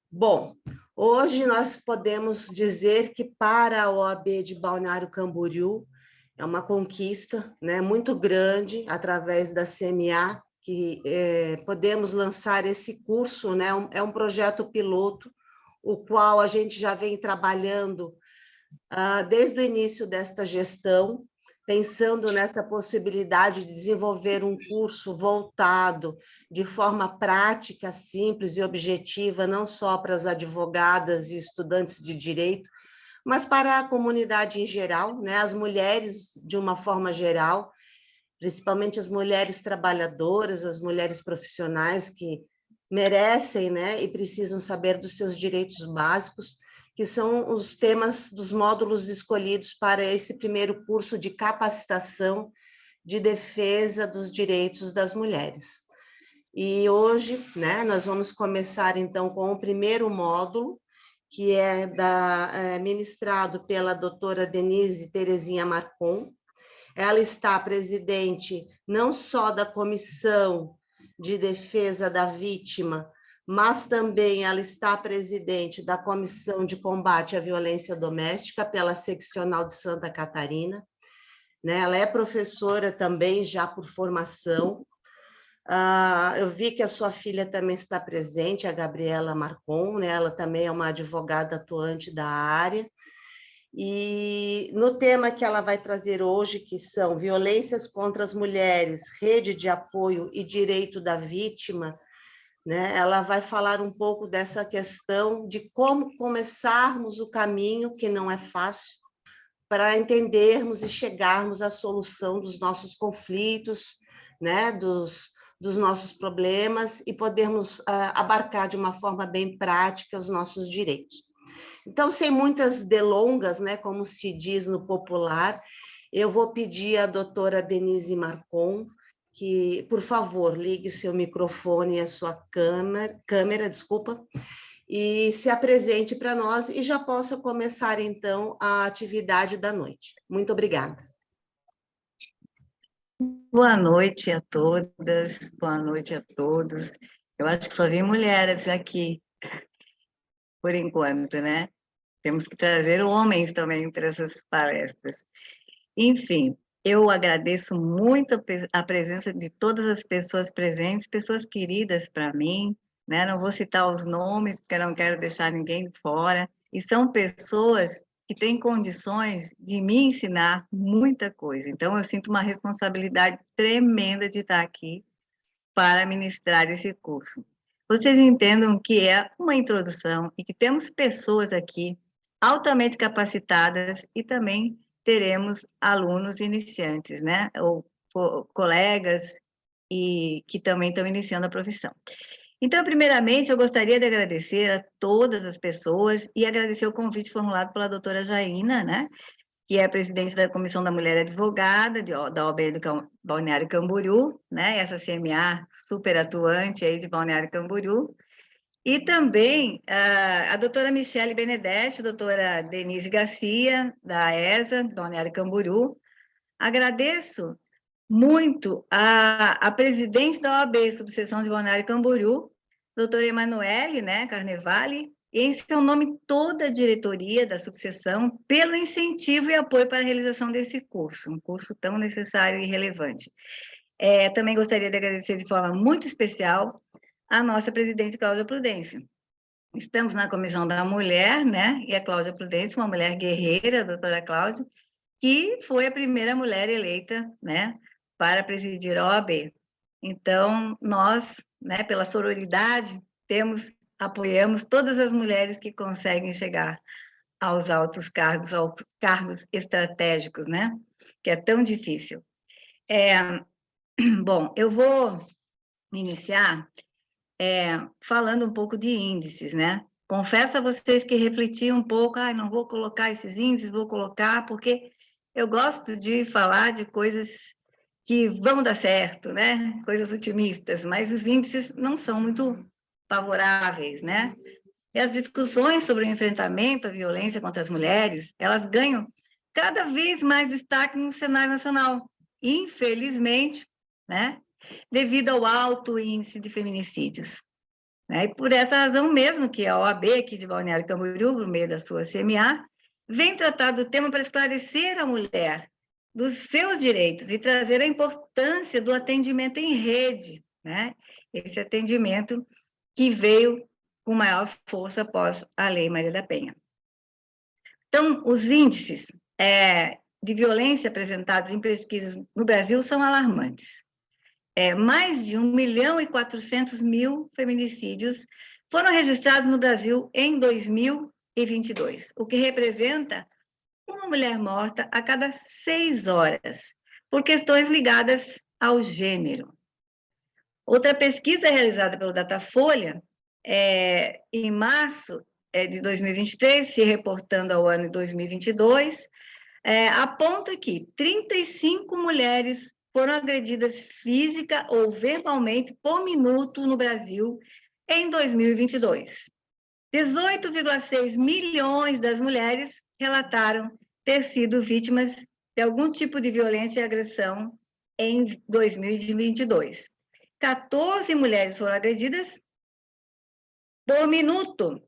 Bom, hoje nós podemos dizer que para a OAB de Balneário Camboriú é uma conquista, né, muito grande através da CMA, que podemos lançar esse curso, né, é um projeto piloto, o qual a gente já vem trabalhando desde o início desta gestão, pensando nessa possibilidade de desenvolver um curso voltado de forma prática, simples e objetiva, não só para as advogadas e estudantes de direito, mas para a comunidade em geral, né? As mulheres de uma forma geral, principalmente as mulheres trabalhadoras, as mulheres profissionais que merecem, né, e precisam saber dos seus direitos básicos, que são os temas dos módulos escolhidos para esse primeiro curso de capacitação de defesa dos direitos das mulheres. E hoje, né, nós vamos começar então com o primeiro módulo, que é ministrado pela doutora Denise Terezinha Marcon. Ela está presidente não só da Comissão de Defesa da Vítima, mas também ela está presidente da Comissão de Combate à Violência Doméstica pela Seccional de Santa Catarina, né? Ela é professora também, já por formação. Eu vi que a sua filha também está presente, a Gabriela Marcon, né? Ela também é uma advogada atuante da área. E no tema que ela vai trazer hoje, que são violências contra as mulheres, rede de apoio e direito da vítima, né? Ela vai falar um pouco dessa questão de como começarmos o caminho, que não é fácil, para entendermos e chegarmos à solução dos nossos conflitos, né? Dos nossos problemas e podermos abarcar de uma forma bem prática os nossos direitos. Então, sem muitas delongas, né, como se diz no popular, eu vou pedir à doutora Denise Marcon que, por favor, ligue o seu microfone e a sua câmera, desculpa, e se apresente para nós e já possa começar, então, a atividade da noite. Muito obrigada. Boa noite a todas, boa noite a todos. Eu acho que só vi mulheres aqui, por enquanto, né? Temos que trazer homens também para essas palestras. Enfim, eu agradeço muito a presença de todas as pessoas presentes, pessoas queridas para mim, né? Não vou citar os nomes, porque eu não quero deixar ninguém fora. E são pessoas que têm condições de me ensinar muita coisa. Então, eu sinto uma responsabilidade tremenda de estar aqui para ministrar esse curso. Vocês entendam que é uma introdução e que temos pessoas aqui altamente capacitadas e também teremos alunos iniciantes, né? Ou colegas e que também estão iniciando a profissão. Então, primeiramente, eu gostaria de agradecer a todas as pessoas e agradecer o convite formulado pela doutora Jaina, né? Que é presidente da Comissão da Mulher Advogada, da OAB do Balneário Camboriú, né? Essa CMA super atuante aí de Balneário Camboriú. E também a doutora Michele Benedetti, a doutora Denise Garcia, da ESA, do Balneário Camboriú. Agradeço muito a presidente da OAB, subseção de Balneário Camboriú, doutora Emanuele, né, Carnevale, e em seu nome toda a diretoria da subseção, pelo incentivo e apoio para a realização desse curso, um curso tão necessário e relevante. Também gostaria de agradecer de forma muito especial a nossa presidente Cláudia Prudêncio. Estamos na Comissão da Mulher, né, e a Cláudia Prudêncio, uma mulher guerreira, a doutora Cláudia, que foi a primeira mulher eleita, né, para presidir a OAB. Então, nós, né, pela sororidade, apoiamos todas as mulheres que conseguem chegar aos altos cargos, aos cargos estratégicos, né, que é tão difícil. Bom, eu vou iniciar falando um pouco de índices, né? Confesso a vocês que refleti um pouco, não vou colocar esses índices, vou colocar, porque eu gosto de falar de coisas que vão dar certo, né? Coisas otimistas, mas os índices não são muito favoráveis, né? E as discussões sobre o enfrentamento à violência contra as mulheres, elas ganham cada vez mais destaque no cenário nacional, infelizmente, né? Devido ao alto índice de feminicídios. né? E por essa razão mesmo que a OAB aqui de Balneário Camboriú, por meio da sua CMA, vem tratar do tema para esclarecer a mulher dos seus direitos e trazer a importância do atendimento em rede, né? Esse atendimento que veio com maior força após a Lei Maria da Penha. Então, os índices de violência apresentados em pesquisas no Brasil são alarmantes. Mais de 1.400.000 feminicídios foram registrados no Brasil em 2022, o que representa uma mulher morta a cada 6 horas, por questões ligadas ao gênero. Outra pesquisa realizada pelo Datafolha, em março de 2023, se reportando ao ano de 2022, aponta que 35 mulheres foram agredidas física ou verbalmente por minuto no Brasil em 2022. 18,6 milhões das mulheres relataram ter sido vítimas de algum tipo de violência e agressão em 2022. 14 mulheres foram agredidas por minuto,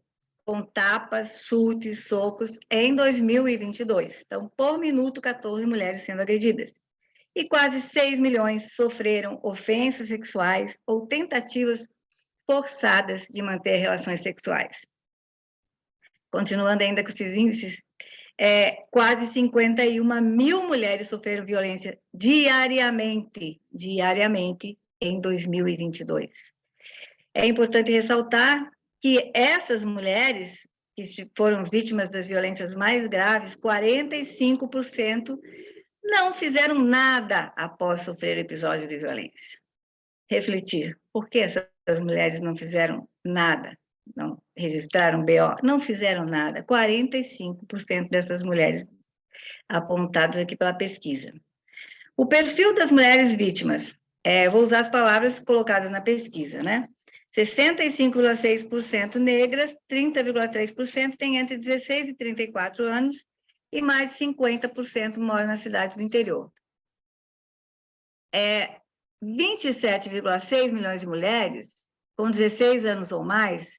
com tapas, chutes, socos, em 2022. Então, por minuto, 14 mulheres sendo agredidas. E quase 6 milhões sofreram ofensas sexuais ou tentativas forçadas de manter relações sexuais. Continuando ainda com esses índices, quase 51 mil mulheres sofreram violência diariamente em 2022. É importante ressaltar que essas mulheres que foram vítimas das violências mais graves, 45% não fizeram nada após sofrer episódio de violência. Refletir, por que essas mulheres não fizeram nada? Não registraram BO? Não fizeram nada. 45% dessas mulheres apontadas aqui pela pesquisa. O perfil das mulheres vítimas, vou usar as palavras colocadas na pesquisa, né? 65,6% negras, 30,3% têm entre 16 e 34 anos e mais de 50% moram nas cidades do interior. 27,6 milhões de mulheres com 16 anos ou mais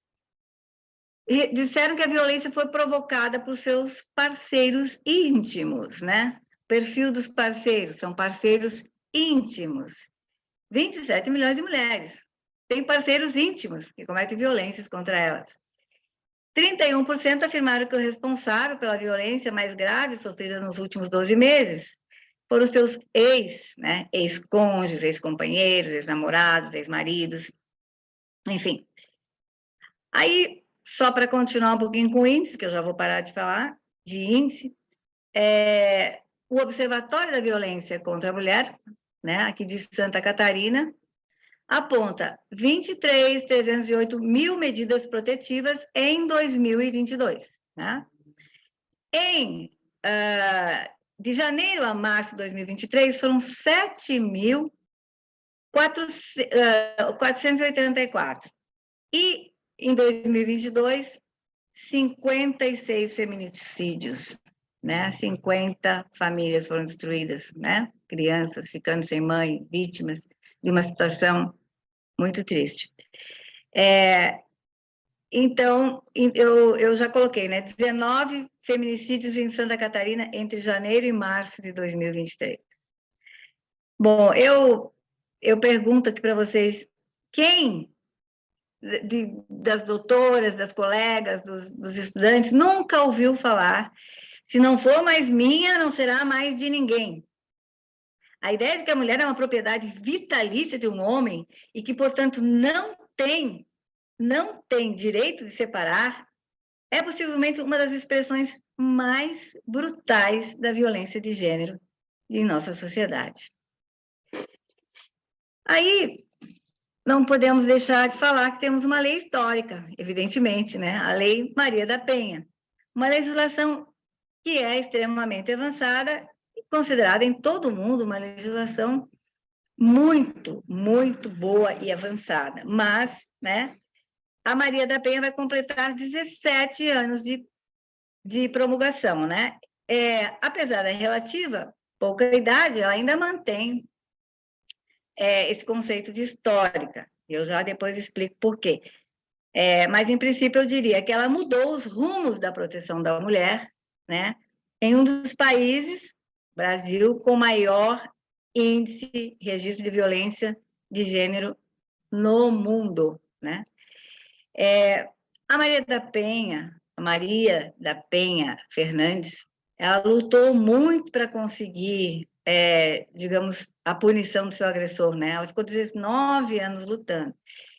disseram que a violência foi provocada por seus parceiros íntimos, né? O perfil dos parceiros, são parceiros íntimos. 27 milhões de mulheres têm parceiros íntimos que cometem violências contra elas. 31% afirmaram que o responsável pela violência mais grave sofrida nos últimos 12 meses foram os seus ex, né? Ex-cônjuges, ex-companheiros, ex-namorados, ex-maridos, enfim. Aí, só para continuar um pouquinho com o índice, que eu já vou parar de falar de índice, o Observatório da Violência contra a Mulher, né, aqui de Santa Catarina, aponta 23.308 mil medidas protetivas em 2022. Né? De janeiro a março de 2023, foram 7.484. E, em 2022, 56 feminicídios, né? 50 famílias foram destruídas, né? Crianças ficando sem mãe, vítimas de uma situação muito triste. Então, eu já coloquei, né? 19 feminicídios em Santa Catarina entre janeiro e março de 2023. Bom, eu pergunto aqui para vocês, quem das doutoras, das colegas, dos estudantes, nunca ouviu falar, se não for mais minha, não será mais de ninguém. A ideia de que a mulher é uma propriedade vitalícia de um homem e que, portanto, não tem direito de separar, é possivelmente uma das expressões mais brutais da violência de gênero em nossa sociedade. Aí, não podemos deixar de falar que temos uma lei histórica, evidentemente, né? A Lei Maria da Penha. Uma legislação que é extremamente avançada e considerada em todo o mundo uma legislação muito, muito boa e avançada. Mas, né, a Maria da Penha vai completar 17 anos de promulgação, né? Apesar da relativa pouca idade, ela ainda mantém esse conceito de histórica. Eu já depois explico por quê. Mas, em princípio, eu diria que ela mudou os rumos da proteção da mulher, né, em um dos países, Brasil, com maior índice, registro de violência de gênero no mundo, né? A Maria da Penha Fernandes, ela lutou muito para conseguir, digamos, a punição do seu agressor, né? Ela ficou 19 anos lutando.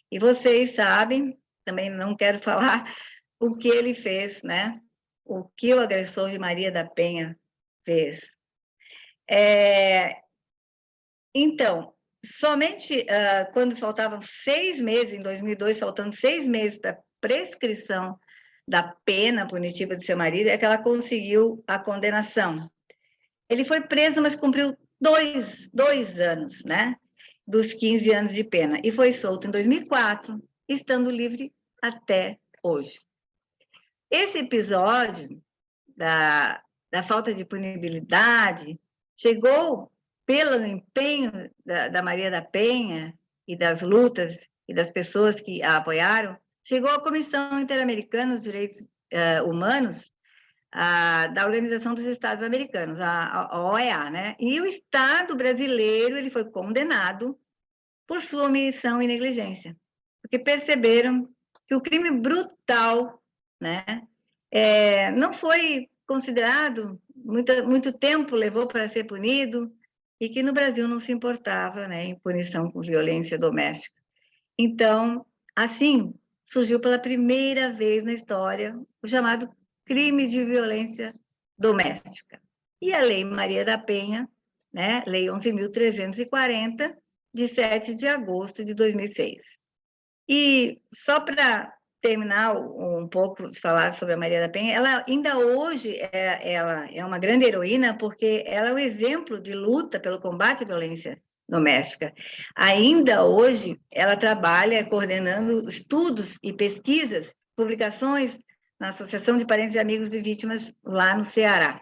E vocês sabem, também não quero falar o que ele fez, né? O que o agressor de Maria da Penha fez. Então, somente quando faltavam 6 meses, em 2002, faltando 6 meses para prescrição da pena punitiva do seu marido, é que ela conseguiu a condenação. Ele foi preso, mas cumpriu dois anos, né? Dos 15 anos de pena. E foi solto em 2004, estando livre até hoje. Esse episódio da falta de punibilidade chegou pelo empenho da Maria da Penha e das lutas e das pessoas que a apoiaram, chegou à Comissão Interamericana dos Direitos Humanos da Organização dos Estados Americanos, a OEA, né? E o Estado brasileiro ele foi condenado por sua omissão e negligência, porque perceberam que o crime brutal, né, não foi considerado, muito tempo levou para ser punido, e que no Brasil não se importava, né, em punição com violência doméstica. Então, assim, surgiu pela primeira vez na história o chamado crime de violência doméstica. E a Lei Maria da Penha, né, Lei 11.340, de 7 de agosto de 2006. E só para terminar um pouco de falar sobre a Maria da Penha, ela ainda hoje ela é uma grande heroína, porque ela é um exemplo de luta pelo combate à violência doméstica. Ainda hoje, ela trabalha coordenando estudos e pesquisas, publicações na Associação de Parentes e Amigos de Vítimas, lá no Ceará.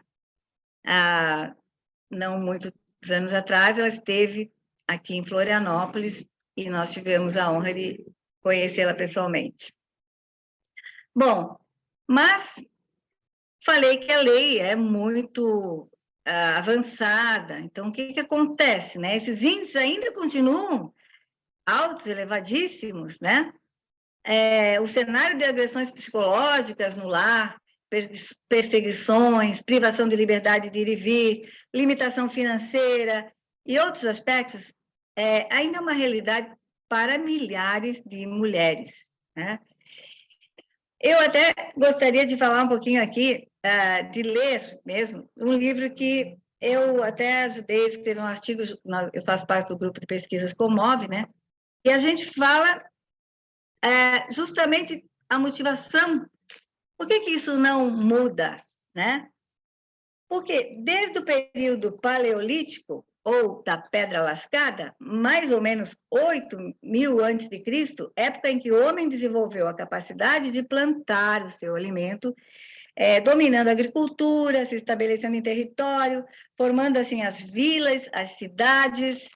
Não muitos anos atrás, ela esteve aqui em Florianópolis e nós tivemos a honra de conhecê-la pessoalmente. Bom, mas falei que a lei é muito avançada, então o que acontece, né? Esses índices ainda continuam altos, elevadíssimos, né? O cenário de agressões psicológicas no lar, perseguições, privação de liberdade de ir e vir, limitação financeira e outros aspectos, ainda é uma realidade para milhares de mulheres, né? Eu até gostaria de falar um pouquinho aqui, de ler mesmo, um livro que eu até ajudei a escrever um artigo, eu faço parte do grupo de pesquisas Comove, né? E a gente fala justamente a motivação. Por que isso não muda, né? Porque desde o período paleolítico, ou da Pedra Lascada, mais ou menos 8.000 a.C., época em que o homem desenvolveu a capacidade de plantar o seu alimento, dominando a agricultura, se estabelecendo em território, formando assim as vilas, as cidades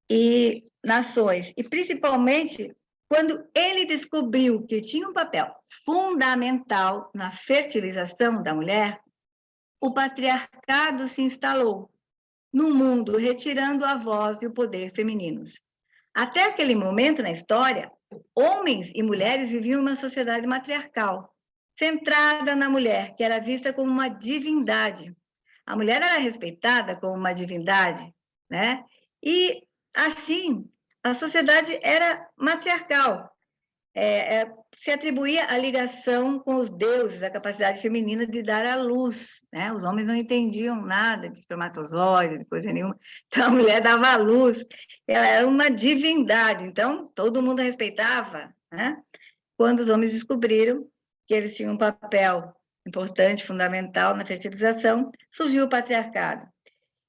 e nações. E principalmente quando ele descobriu que tinha um papel fundamental na fertilização da mulher, o patriarcado se instalou no mundo, retirando a voz e o poder femininos. Até aquele momento na história, homens e mulheres viviam uma sociedade matriarcal, centrada na mulher, que era vista como uma divindade. A mulher era respeitada como uma divindade, né? E, assim, a sociedade era matriarcal. Se atribuía a ligação com os deuses, a capacidade feminina de dar à luz, né? Os homens não entendiam nada de espermatozoide, de coisa nenhuma, então a mulher dava à luz, ela era uma divindade, então todo mundo respeitava, né? Quando os homens descobriram que eles tinham um papel importante, fundamental na fertilização, surgiu o patriarcado.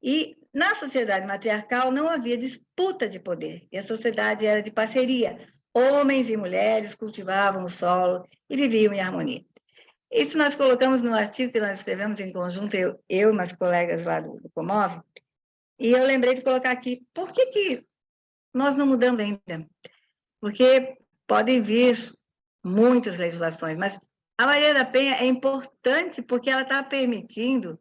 E na sociedade matriarcal não havia disputa de poder, e a sociedade era de parceria. Homens e mulheres cultivavam o solo e viviam em harmonia. Isso nós colocamos no artigo que nós escrevemos em conjunto, eu e umas colegas lá do Comove, e eu lembrei de colocar aqui, por que nós não mudamos ainda? Porque podem vir muitas legislações, mas a Maria da Penha é importante porque ela está permitindo,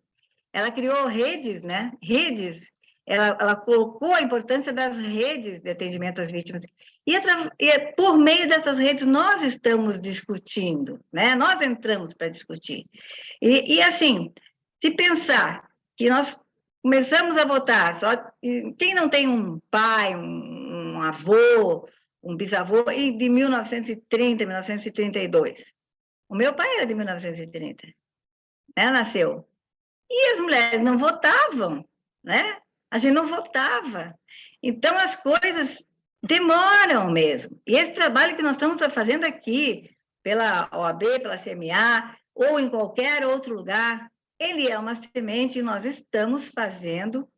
ela criou redes, né? Redes, ela colocou a importância das redes de atendimento às vítimas. E por meio dessas redes nós estamos discutindo, né? Nós entramos para discutir. E assim, se pensar que nós começamos a votar, quem não tem um pai, um avô, um bisavô, e de 1930, 1932. O meu pai era de 1930, né? Nasceu. E as mulheres não votavam, né? A gente não votava. Então, as coisas demoram mesmo. E esse trabalho que nós estamos fazendo aqui, pela OAB, pela CMA, ou em qualquer outro lugar, ele é uma semente e nós estamos fazendo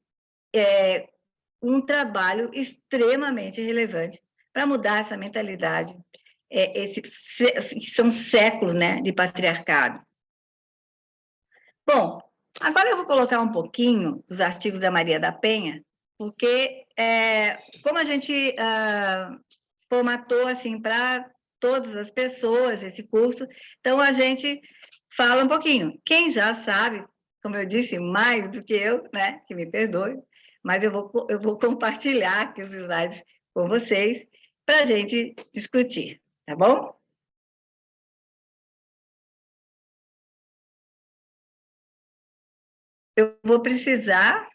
um trabalho extremamente relevante para mudar essa mentalidade. São séculos, né, de patriarcado. Bom, agora eu vou colocar um pouquinho dos artigos da Maria da Penha, porque como a gente formatou assim para todas as pessoas esse curso, então a gente fala um pouquinho. Quem já sabe, como eu disse, mais do que eu, né, que me perdoe, mas eu vou compartilhar aqui os slides com vocês para a gente discutir, tá bom? Eu vou precisar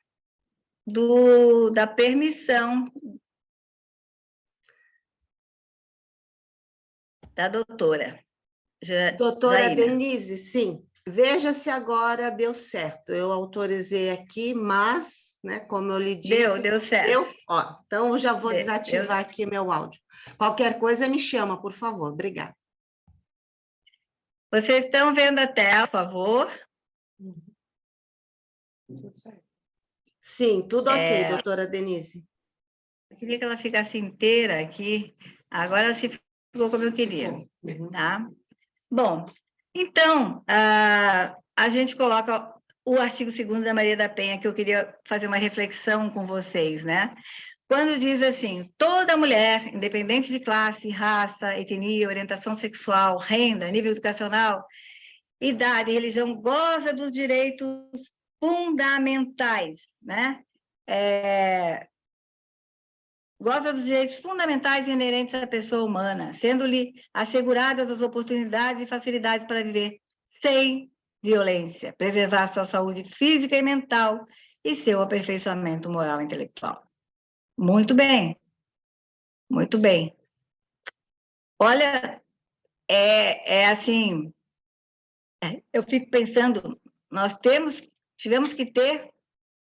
da permissão da doutora. Doutora Zaina. Denise, sim. Veja se agora deu certo. Eu autorizei aqui, mas, né, como eu lhe disse... Deu certo. Então, eu já vou desativar aqui meu áudio. Qualquer coisa, me chama, por favor. Obrigada. Vocês estão vendo a tela, por favor? Sim, tudo ok, doutora Denise. Eu queria que ela ficasse inteira aqui. Agora acho que ficou como eu queria, tá? Bom, então, a gente coloca o artigo 2º da Maria da Penha, que eu queria fazer uma reflexão com vocês, né? Quando diz assim, toda mulher, independente de classe, raça, etnia, orientação sexual, renda, nível educacional, idade e religião, goza dos direitos fundamentais, né? Goza dos direitos fundamentais inerentes à pessoa humana, sendo-lhe asseguradas as oportunidades e facilidades para viver sem violência, preservar sua saúde física e mental e seu aperfeiçoamento moral e intelectual. Muito bem, muito bem. Olha, assim, eu fico pensando, nós tivemos que ter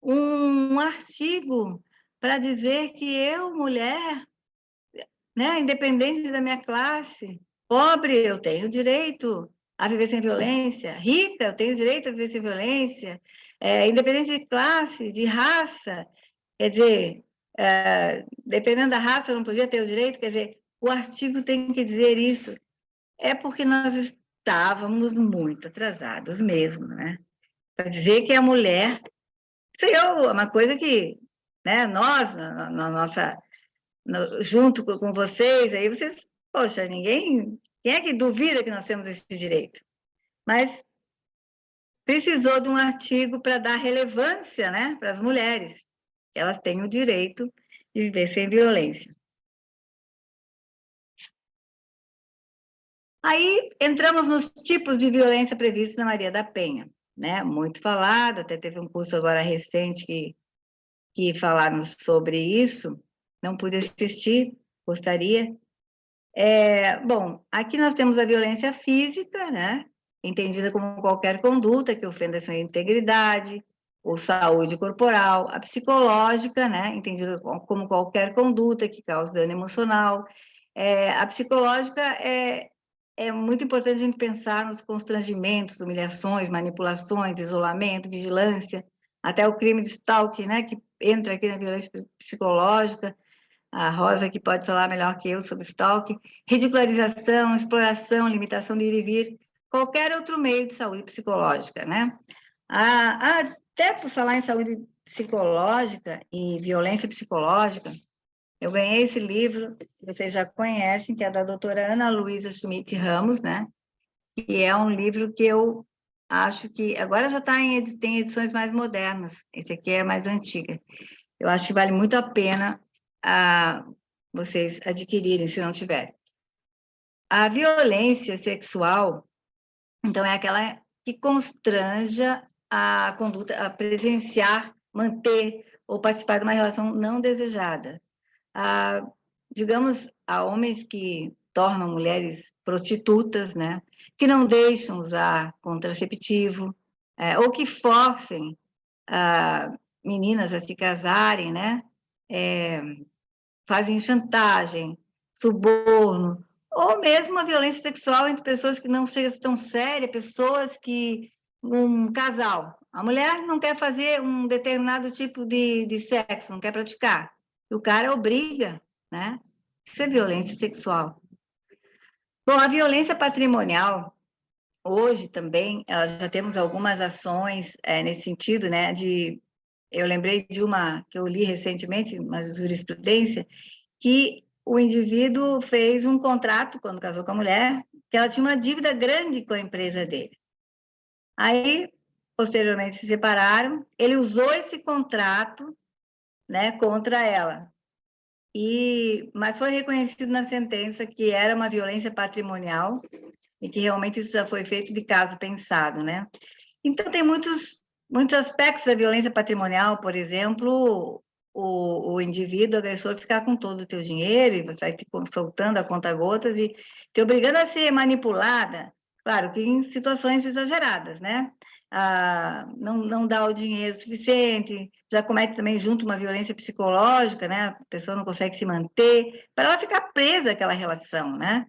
um artigo para dizer que eu, mulher, né, independente da minha classe, pobre, eu tenho direito a viver sem violência, rica, eu tenho direito a viver sem violência, independente de classe, de raça, quer dizer, dependendo da raça, eu não podia ter o direito, quer dizer, o artigo tem que dizer isso. É porque nós estávamos muito atrasados mesmo, né? Para dizer que a mulher... Isso é uma coisa que, né, nós, na nossa... junto com vocês, aí vocês... Poxa, quem é que duvida que nós temos esse direito? Mas precisou de um artigo para dar relevância, né, para as mulheres. Elas têm o direito de viver sem violência. Aí entramos nos tipos de violência previstos na Maria da Penha, né? Muito falado, até teve um curso agora recente que falaram sobre isso, não pude assistir, gostaria. Bom, aqui nós temos a violência física, né? Entendida como qualquer conduta que ofenda a sua integridade ou saúde corporal, a psicológica, né? Entendida como qualquer conduta que cause dano emocional. A psicológica é muito importante a gente pensar nos constrangimentos, humilhações, manipulações, isolamento, vigilância, até o crime de stalking, né, que entra aqui na violência psicológica. A Rosa que pode falar melhor que eu sobre stalking, ridicularização, exploração, limitação de ir e vir, qualquer outro meio de saúde psicológica, né? Até por falar em saúde psicológica e violência psicológica, Eu ganhei esse livro, que vocês já conhecem, que é da doutora Ana Luísa Schmidt Ramos, né? Que é um livro que eu acho que agora já tem edições mais modernas. Esse aqui é mais antiga. Eu acho que vale muito a pena vocês adquirirem, se não tiverem. A violência sexual, então, é aquela que constranja a conduta a presenciar, manter ou participar de uma relação não desejada. Digamos, há homens que tornam mulheres prostitutas, né? Que não deixam usar contraceptivo, ou que forcem meninas a se casarem, né? Fazem chantagem, suborno, ou mesmo a violência sexual entre pessoas que não chegam a ser tão séria, pessoas que, um casal, a mulher não quer fazer um determinado tipo de sexo, não quer praticar, e o cara obriga, né? Isso é violência sexual. Bom, a violência patrimonial, hoje também, já temos algumas ações nesse sentido, né? Eu lembrei de uma que eu li recentemente, uma jurisprudência, que o indivíduo fez um contrato quando casou com a mulher, que ela tinha uma dívida grande com a empresa dele. Aí, posteriormente, se separaram, ele usou esse contrato, né, contra ela. Mas foi reconhecido na sentença que era uma violência patrimonial e que realmente isso já foi feito de caso pensado, né? Então, tem muitos aspectos da violência patrimonial, por exemplo, o indivíduo, o agressor, ficar com todo o teu dinheiro e você vai te soltando a conta-gotas e te obrigando a ser manipulada, claro que em situações exageradas, né? Não dá o dinheiro suficiente, já comete também junto uma violência psicológica, né? A pessoa não consegue se manter, para ela ficar presa àquela relação, né?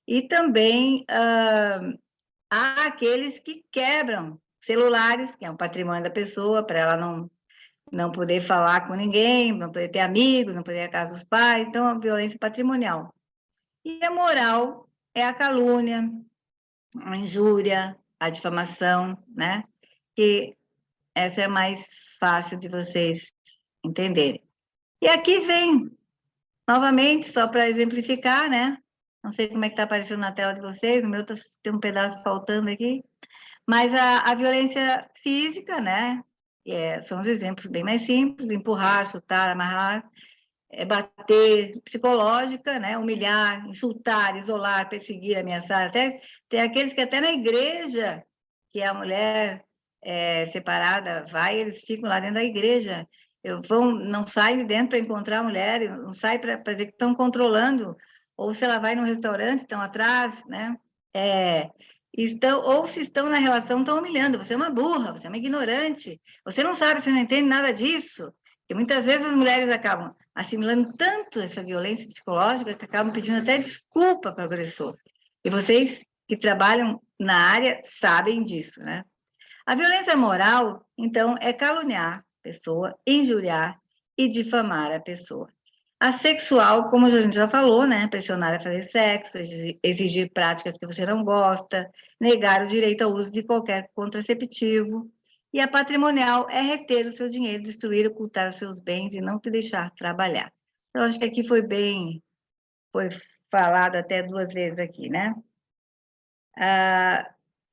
E também há aqueles que quebram celulares, que é um patrimônio da pessoa, para ela não poder falar com ninguém, não poder ter amigos, não poder ir à casa dos pais, então a violência patrimonial. E a moral é a calúnia, a injúria, a difamação, né? Que essa é mais fácil de vocês entenderem. E aqui vem, novamente, só para exemplificar, né? Não sei como é que está aparecendo na tela de vocês, no meu tem um pedaço faltando aqui. Mas a violência física, né? São os exemplos bem mais simples: empurrar, chutar, amarrar, bater, psicológica, né? Humilhar, insultar, isolar, perseguir, ameaçar. Até, tem aqueles que até na igreja, que a mulher separada vai, eles ficam lá dentro da igreja. Não saem de dentro para encontrar a mulher, não saem para dizer que estão controlando, ou se ela vai num restaurante, estão atrás, né? Ou se estão na relação, estão humilhando. Você é uma burra, você é uma ignorante, você não sabe, você não entende nada disso. E muitas vezes as mulheres acabam assimilando tanto essa violência psicológica que acabam pedindo até desculpa para o agressor. E vocês que trabalham na área sabem disso, né? A violência moral, então, é caluniar a pessoa, injuriar e difamar a pessoa. A sexual, como a gente já falou, né? Pressionar a fazer sexo, exigir práticas que você não gosta, negar o direito ao uso de qualquer contraceptivo. E a patrimonial é reter o seu dinheiro, destruir, ocultar os seus bens e não te deixar trabalhar. Então, acho que aqui foi falado até 2 vezes aqui, né?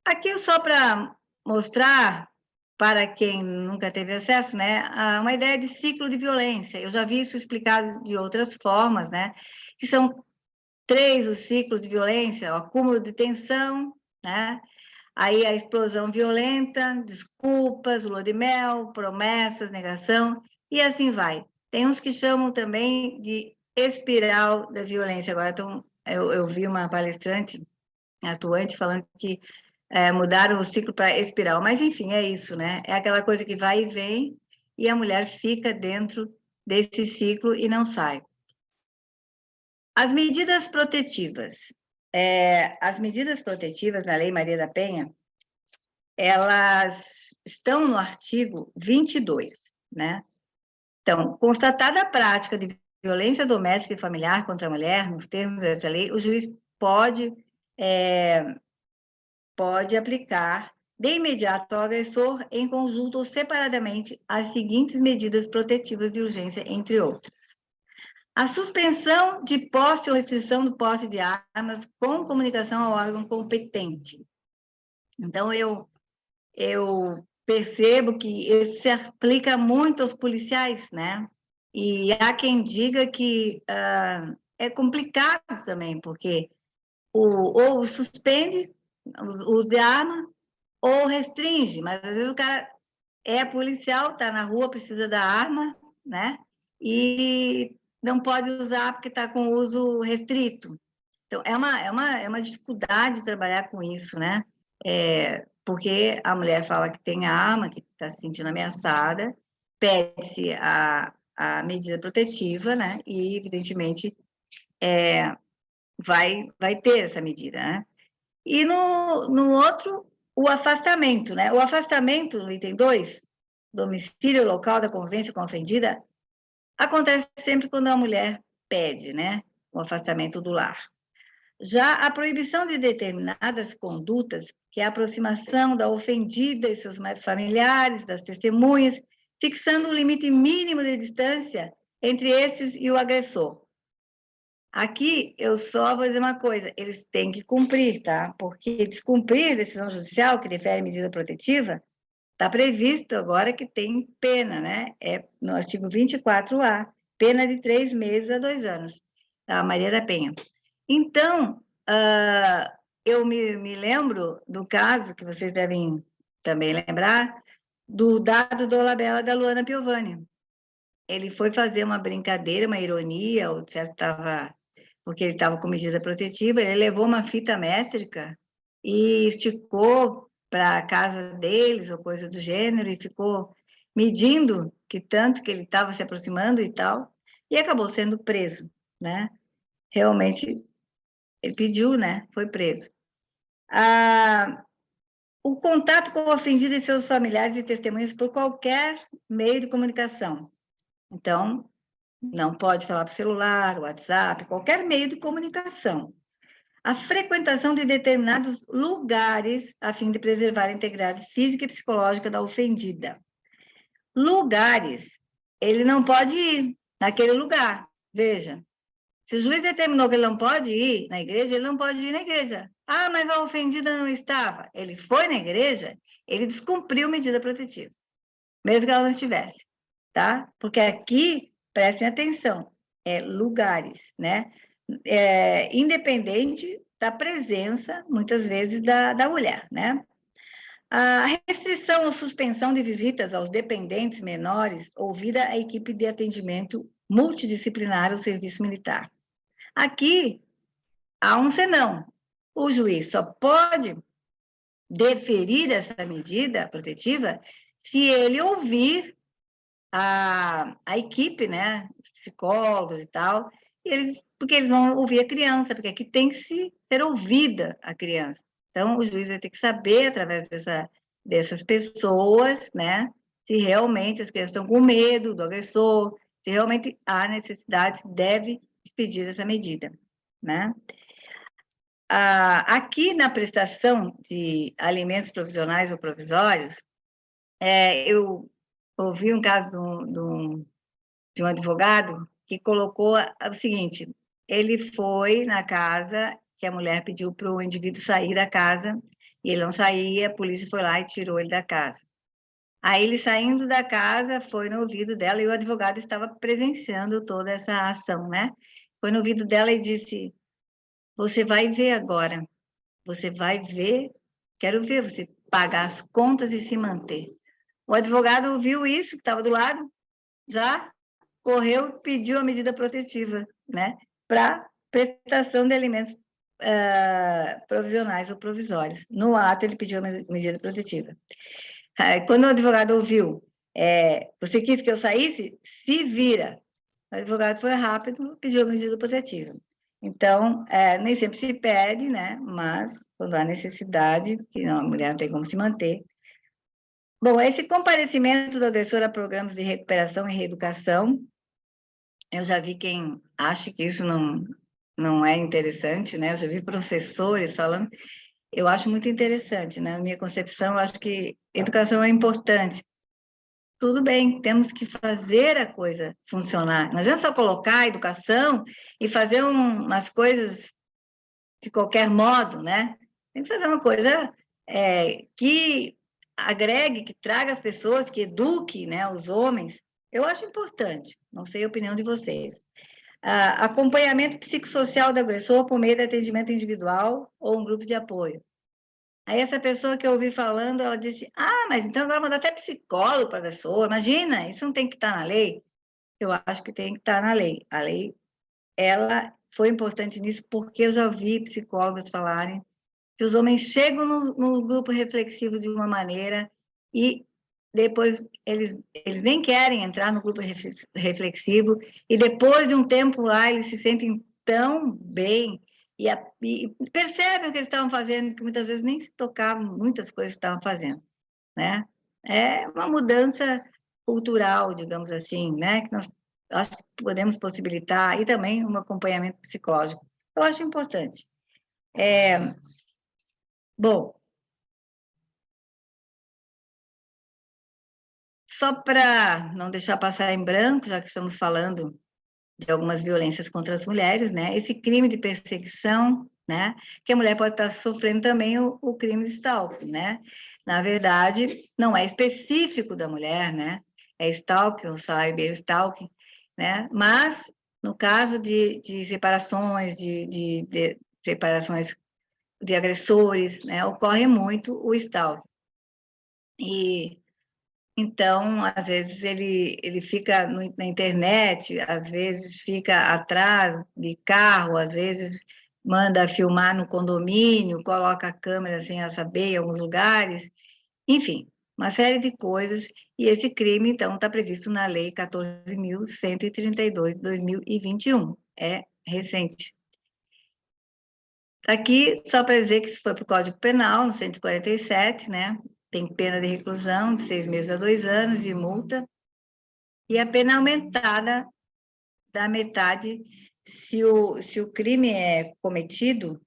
Aqui só para mostrar para quem nunca teve acesso, né, uma ideia de ciclo de violência. Eu já vi isso explicado de outras formas, né, que são 3 os ciclos de violência: o acúmulo de tensão, né, aí a explosão violenta, desculpas, lua de mel, promessas, negação, e assim vai. Tem uns que chamam também de espiral da violência. Agora, eu vi uma palestrante atuante falando que mudaram o ciclo para espiral, mas enfim, é isso, né? É aquela coisa que vai e vem e a mulher fica dentro desse ciclo e não sai. As medidas protetivas. As medidas protetivas na Lei Maria da Penha, elas estão no artigo 22, né? Então, constatada a prática de violência doméstica e familiar contra a mulher, nos termos dessa lei, o juiz pode aplicar de imediato ao agressor, em conjunto ou separadamente, as seguintes medidas protetivas de urgência, entre outras. A suspensão de posse ou restrição do posse de armas com comunicação ao órgão competente. Então, eu percebo que isso se aplica muito aos policiais, né? E há quem diga que é complicado também, porque ou suspende o uso de arma, ou restringe, mas às vezes o cara é policial, está na rua, precisa da arma, né? E não pode usar porque está com uso restrito. Então, é uma dificuldade trabalhar com isso, né? Porque a mulher fala que tem arma, que está se sentindo ameaçada, pede-se a medida protetiva, né? E, evidentemente, vai ter essa medida, né? E no outro, o afastamento, né? O afastamento, no item 2, domicílio local da convivência com a ofendida, acontece sempre quando a mulher pede, né? O afastamento do lar. Já a proibição de determinadas condutas, que é a aproximação da ofendida e seus familiares, das testemunhas, fixando um limite mínimo de distância entre esses e o agressor. Aqui, eu só vou dizer uma coisa, eles têm que cumprir, tá? Porque descumprir decisão judicial que difere medida protetiva, está previsto agora que tem pena, né? É no artigo 24A, pena de 3 meses a 2 anos, a Maria da Penha. Então, eu me lembro do caso, que vocês devem também lembrar, do dado do Olabella da Luana Piovani. Ele foi fazer uma brincadeira, uma ironia, ou certo estava, porque ele estava com medida protetiva, ele levou uma fita métrica e esticou para a casa deles, ou coisa do gênero, e ficou medindo que tanto que ele estava se aproximando e tal, e acabou sendo preso, né? Realmente, ele pediu, né? Foi preso. O contato com o ofendido e seus familiares e testemunhas por qualquer meio de comunicação. Então, não pode falar por celular, WhatsApp, qualquer meio de comunicação. A frequentação de determinados lugares a fim de preservar a integridade física e psicológica da ofendida. Lugares, ele não pode ir naquele lugar. Veja, se o juiz determinou que ele não pode ir na igreja, ele não pode ir na igreja. Ah, mas a ofendida não estava. Ele foi na igreja, ele descumpriu medida protetiva, mesmo que ela não estivesse, tá? Porque aqui, prestem atenção, lugares, né? Independente da presença, muitas vezes, da mulher, né? A restrição ou suspensão de visitas aos dependentes menores ouvida a equipe de atendimento multidisciplinar ao serviço militar. Aqui, há um senão. O juiz só pode deferir essa medida protetiva se ele ouvir a equipe, né, os psicólogos e tal, porque eles vão ouvir a criança, porque aqui tem que ser ouvida a criança. Então, o juiz vai ter que saber, através dessas pessoas, né, se realmente as crianças estão com medo do agressor, se realmente há necessidade, deve expedir essa medida, né? Aqui na prestação de alimentos provisionais ou provisórios, eu ouvi um caso de um advogado que colocou o seguinte: ele foi na casa que a mulher pediu para o indivíduo sair da casa, e ele não saía, a polícia foi lá e tirou ele da casa. Aí ele, saindo da casa, foi no ouvido dela, e o advogado estava presenciando toda essa ação, né? Foi no ouvido dela e disse: você vai ver agora, você vai ver, quero ver você pagar as contas e se manter. O advogado viu isso, que estava do lado, já correu e pediu a medida protetiva, né? Para prestação de alimentos provisionais ou provisórios. No ato, ele pediu a medida protetiva. Quando o advogado ouviu, você quis que eu saísse? Se vira. O advogado foi rápido, pediu a medida protetiva. Então, nem sempre se pede, né? Mas, quando há necessidade, que a mulher não tem como se manter. Bom, esse comparecimento do agressor a programas de recuperação e reeducação, eu já vi quem acha que isso não é interessante, né? Eu já vi professores falando. Eu acho muito interessante, né? Na minha concepção, eu acho que educação é importante. tudo bem, temos que fazer a coisa funcionar. Não adianta só colocar a educação e fazer umas coisas de qualquer modo, né? Tem que fazer uma coisa que agregue, que traga as pessoas, que eduque, né, os homens. Eu acho importante, não sei a opinião de vocês. Acompanhamento psicossocial do agressor por meio de atendimento individual ou um grupo de apoio. Aí essa pessoa que eu ouvi falando, ela disse, mas então agora mandar até psicólogo para a pessoa. Imagina, isso não tem que estar na lei? Eu acho que tem que estar na lei. A lei, ela foi importante nisso porque eu já vi psicólogos falarem que os homens chegam no grupo reflexivo de uma maneira e depois eles nem querem entrar no grupo reflexivo e depois de um tempo lá eles se sentem tão bem e percebem o que eles estavam fazendo, que muitas vezes nem se tocavam muitas coisas que estavam fazendo, né? É uma mudança cultural, digamos assim, né? Que nós acho que podemos possibilitar, e também um acompanhamento psicológico. Eu acho importante. Bom, só para não deixar passar em branco, já que estamos falando de algumas violências contra as mulheres, né? Esse crime de perseguição, né? Que a mulher pode estar sofrendo também o crime de stalking, né? Na verdade, não é específico da mulher, né? É stalking, ou cyberstalking, né? Mas, no caso de separações, de separações de agressores, né? Ocorre muito o stalking. E então, às vezes, ele fica na internet, às vezes fica atrás de carro, às vezes manda filmar no condomínio, coloca a câmera sem a saber em alguns lugares, enfim, uma série de coisas. E esse crime, então, está previsto na Lei 14.132 de 2021. É recente. Aqui, só para dizer que isso foi para o Código Penal, no 147, né? Tem pena de reclusão de 6 meses a 2 anos e multa. E a pena aumentada da metade se o crime é cometido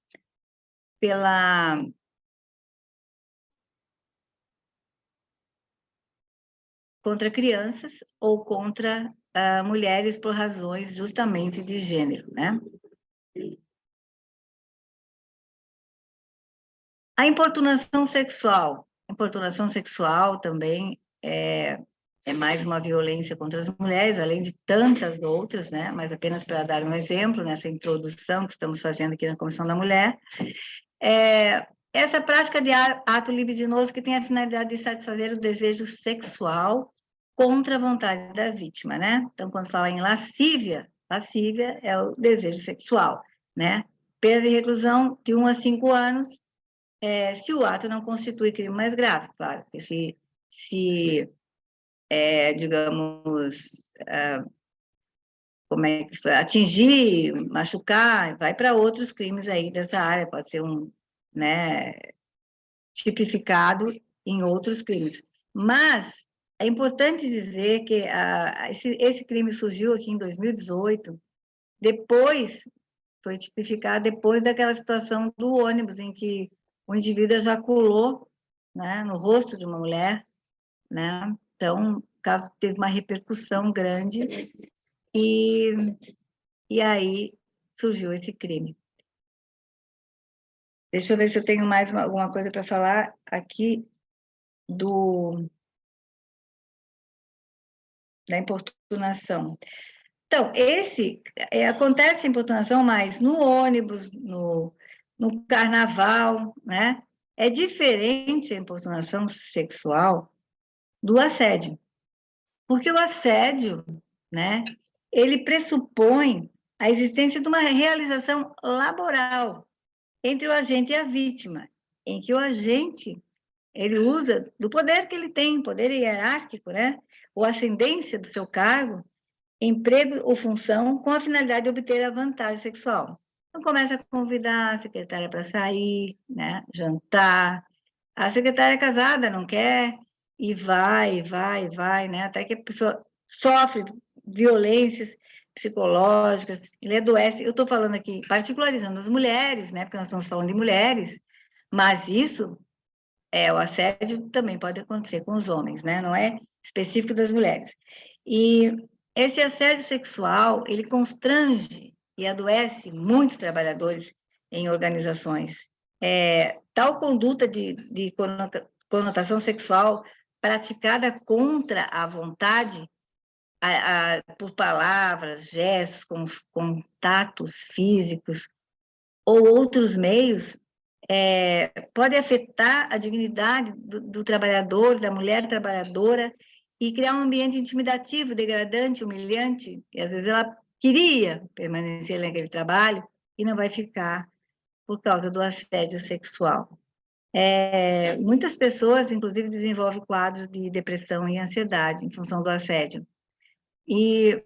contra crianças ou contra mulheres por razões justamente de gênero, né? A importunação sexual. A importunação sexual também é mais uma violência contra as mulheres, além de tantas outras, né? Mas apenas para dar um exemplo, nessa introdução que estamos fazendo aqui na Comissão da Mulher. Essa prática de ato libidinoso que tem a finalidade de satisfazer o desejo sexual contra a vontade da vítima, né? Então, quando fala em lascívia é o desejo sexual, né? Pena de reclusão de 1 a 5 anos, se o ato não constitui crime mais grave, claro, porque se digamos, como é que foi? Atingir, machucar, vai para outros crimes aí dessa área, pode ser né, tipificado em outros crimes. Mas é importante dizer que esse crime surgiu aqui em 2018, depois, foi tipificado depois daquela situação do ônibus, em que o indivíduo ejaculou, né, no rosto de uma mulher, né? Então, o caso teve uma repercussão grande e aí surgiu esse crime. Deixa eu ver se eu tenho mais alguma coisa para falar aqui da importunação. Então, acontece a importunação mais no ônibus, no carnaval, né? É diferente a importunação sexual do assédio. Porque o assédio, né, ele pressupõe a existência de uma realização laboral entre o agente e a vítima, em que o agente ele usa do poder que ele tem, poder hierárquico, né, ou ascendência do seu cargo, emprego ou função com a finalidade de obter a vantagem sexual. Então, começa a convidar a secretária para sair, né, jantar. A secretária é casada, não quer, e vai, né, até que a pessoa sofre violências psicológicas, ele adoece. Eu estou falando aqui, particularizando as mulheres, né, porque nós estamos falando de mulheres, mas isso, o assédio também pode acontecer com os homens, né, não é específico das mulheres. E esse assédio sexual, ele constrange e adoece muitos trabalhadores em organizações. Tal conduta de conotação sexual praticada contra a vontade, por palavras, gestos, contatos físicos ou outros meios, pode afetar a dignidade do trabalhador, da mulher trabalhadora, e criar um ambiente intimidativo, degradante, humilhante, e às vezes ela queria permanecer naquele trabalho e não vai ficar por causa do assédio sexual. Muitas pessoas, inclusive, desenvolvem quadros de depressão e ansiedade em função do assédio. E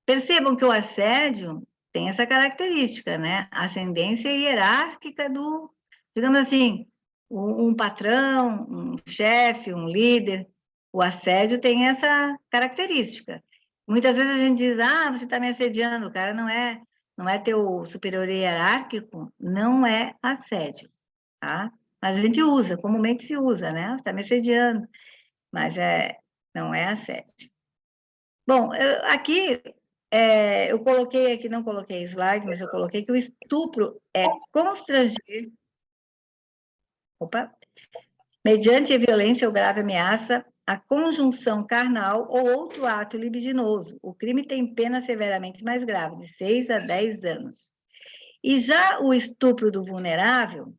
percebam que o assédio tem essa característica, né? A ascendência hierárquica do, digamos assim, um patrão, um chefe, um líder. O assédio tem essa característica. Muitas vezes a gente diz, você está me assediando, o cara não é teu superior hierárquico, não é assédio, tá? Mas a gente usa, comumente se usa, né? Você está me assediando, mas não é assédio. Bom, aqui eu coloquei aqui, não coloquei slide, mas eu coloquei que o estupro é constranger, mediante a violência ou grave ameaça, a conjunção carnal ou outro ato libidinoso. O crime tem pena severamente mais grave, de 6 a 10 anos. E já o estupro do vulnerável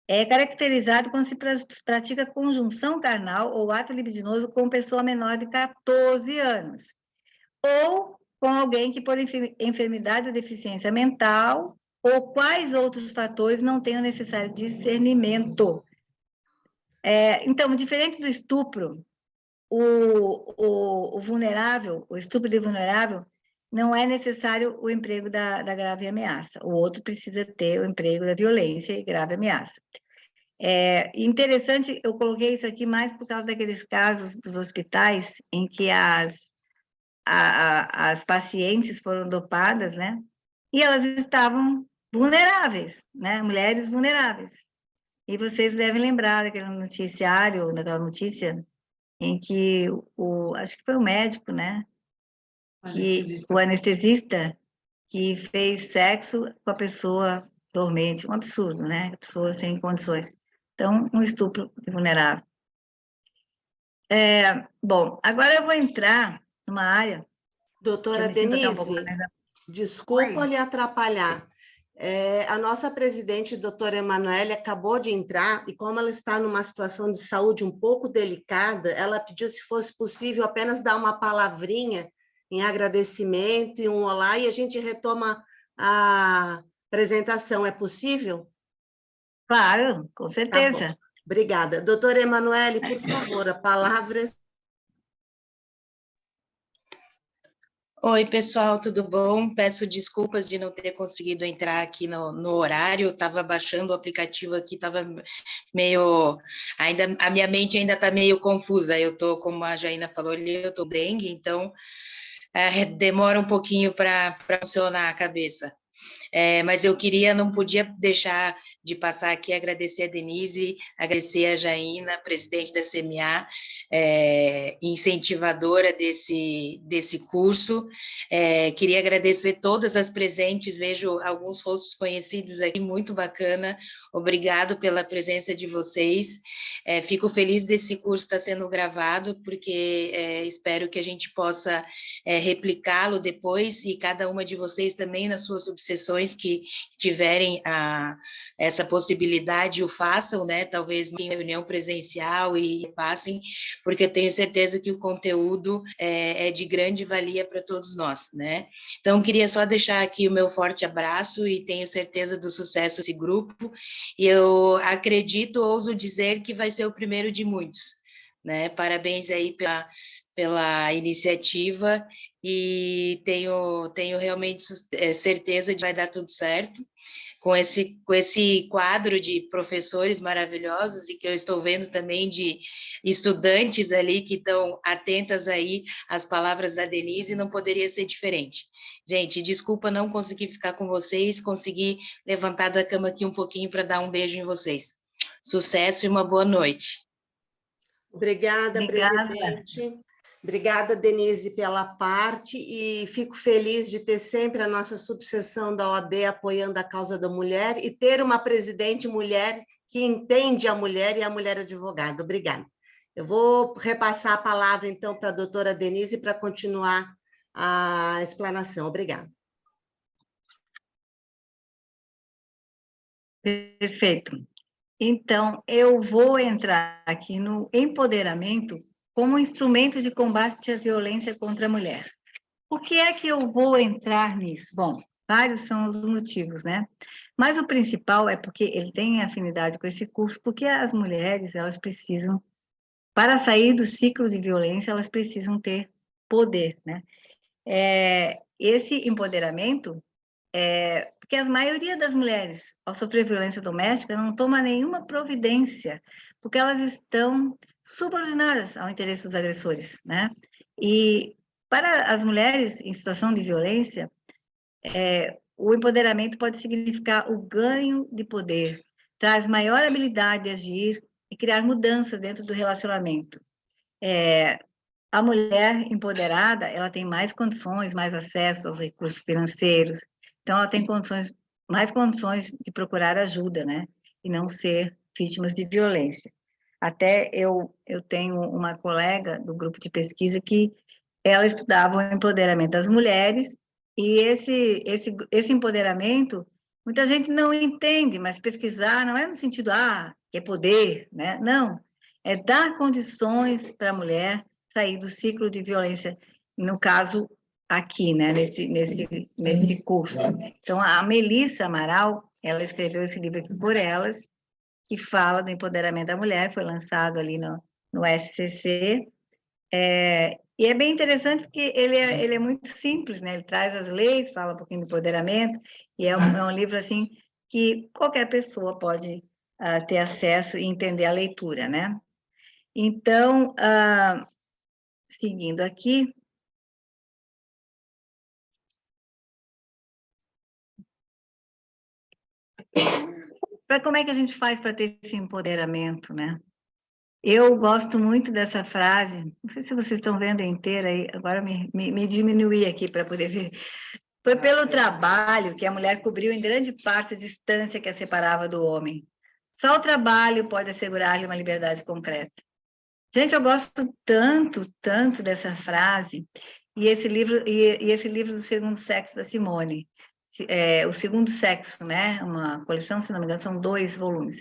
é caracterizado quando se pratica conjunção carnal ou ato libidinoso com pessoa menor de 14 anos. Ou com alguém que, por enfermidade ou deficiência mental, ou quais outros fatores não tenham necessário discernimento. Então, diferente do estupro, o vulnerável, o estupro de vulnerável, não é necessário o emprego da grave ameaça. O outro precisa ter o emprego da violência e grave ameaça. Interessante, eu coloquei isso aqui mais por causa daqueles casos dos hospitais em que as pacientes foram dopadas, né? E elas estavam vulneráveis, né? Mulheres vulneráveis. E vocês devem lembrar daquele noticiário, daquela notícia em que acho que foi o médico, né? O anestesista que fez sexo com a pessoa dormente, um absurdo, né? A pessoa sem condições. Então, um estupro vulnerável. Bom, agora eu vou entrar numa área. Doutora Denise, desculpa lhe atrapalhar. A nossa presidente, doutora Emanuele, acabou de entrar e como ela está numa situação de saúde um pouco delicada, ela pediu se fosse possível apenas dar uma palavrinha em agradecimento e um olá e a gente retoma a apresentação. É possível? Claro, com certeza. Tá, obrigada. Doutora Emanuele, por favor, a palavra é... Oi, pessoal, tudo bom? Peço desculpas de não ter conseguido entrar aqui no horário, estava baixando o aplicativo aqui, estava meio... a minha mente ainda está meio confusa, eu estou, como a Jaina falou ali, eu estou dengue, então demora um pouquinho para funcionar a cabeça. Mas eu não podia deixar de passar aqui, agradecer a Denise, agradecer a Jaina, presidente da CMA, incentivadora desse curso. Queria agradecer todas as presentes, vejo alguns rostos conhecidos aqui, muito bacana. Obrigado pela presença de vocês. Fico feliz desse curso estar sendo gravado, porque espero que a gente possa replicá-lo depois, e cada uma de vocês também nas suas obsessões que tiverem essa possibilidade, o façam, né? Talvez em reunião presencial e passem, porque eu tenho certeza que o conteúdo é de grande valia para todos nós, né? Então, queria só deixar aqui o meu forte abraço e tenho certeza do sucesso desse grupo, e eu acredito, ouso dizer que vai ser o primeiro de muitos, né? Parabéns aí pela iniciativa, e tenho realmente certeza de que vai dar tudo certo, com esse quadro de professores maravilhosos, e que eu estou vendo também de estudantes ali que estão atentas aí às palavras da Denise, não poderia ser diferente. Gente, desculpa não conseguir ficar com vocês, consegui levantar da cama aqui um pouquinho para dar um beijo em vocês. Sucesso e uma boa noite. Obrigada, presidente. Obrigada, Denise, pela parte, e fico feliz de ter sempre a nossa subseção da OAB apoiando a causa da mulher e ter uma presidente mulher que entende a mulher e a mulher advogada. Obrigada. Eu vou repassar a palavra, então, para a doutora Denise para continuar a explanação. Obrigada. Perfeito. Então, eu vou entrar aqui no empoderamento como instrumento de combate à violência contra a mulher. Por que é que eu vou entrar nisso? Bom, vários são os motivos, né? Mas o principal é porque ele tem afinidade com esse curso, porque as mulheres, elas precisam, para sair do ciclo de violência, elas precisam ter poder, né? Esse empoderamento porque a maioria das mulheres, ao sofrer violência doméstica, não toma nenhuma providência, porque elas estão subordinadas ao interesse dos agressores, né? E para as mulheres em situação de violência, o empoderamento pode significar o ganho de poder, traz maior habilidade de agir e criar mudanças dentro do relacionamento. A mulher empoderada, ela tem mais condições, mais acesso aos recursos financeiros, então ela tem mais condições de procurar ajuda, né? E não ser vítimas de violência. Até eu tenho uma colega do grupo de pesquisa que ela estudava o empoderamento das mulheres, e esse empoderamento, muita gente não entende, mas pesquisar não é no sentido, que é poder, né? Não, é dar condições para a mulher sair do ciclo de violência, no caso aqui, né, nesse curso. Então, a Melissa Amaral, ela escreveu esse livro aqui por elas, que fala do empoderamento da mulher, foi lançado ali no SCC, e é bem interessante porque ele é muito simples, né? Ele traz as leis, fala um pouquinho do empoderamento, e é um livro, assim, que qualquer pessoa pode ter acesso e entender a leitura, né? Então, seguindo aqui, como é que a gente faz para ter esse empoderamento, né? Eu gosto muito dessa frase, não sei se vocês estão vendo inteira aí, agora me diminuí aqui para poder ver. Foi pelo trabalho que a mulher cobriu em grande parte a distância que a separava do homem. Só o trabalho pode assegurar-lhe uma liberdade concreta. Gente, eu gosto tanto, tanto dessa frase, e esse livro do Segundo Sexo da Simone, o Segundo Sexo, né? Uma coleção, se não me engano, são 2 volumes.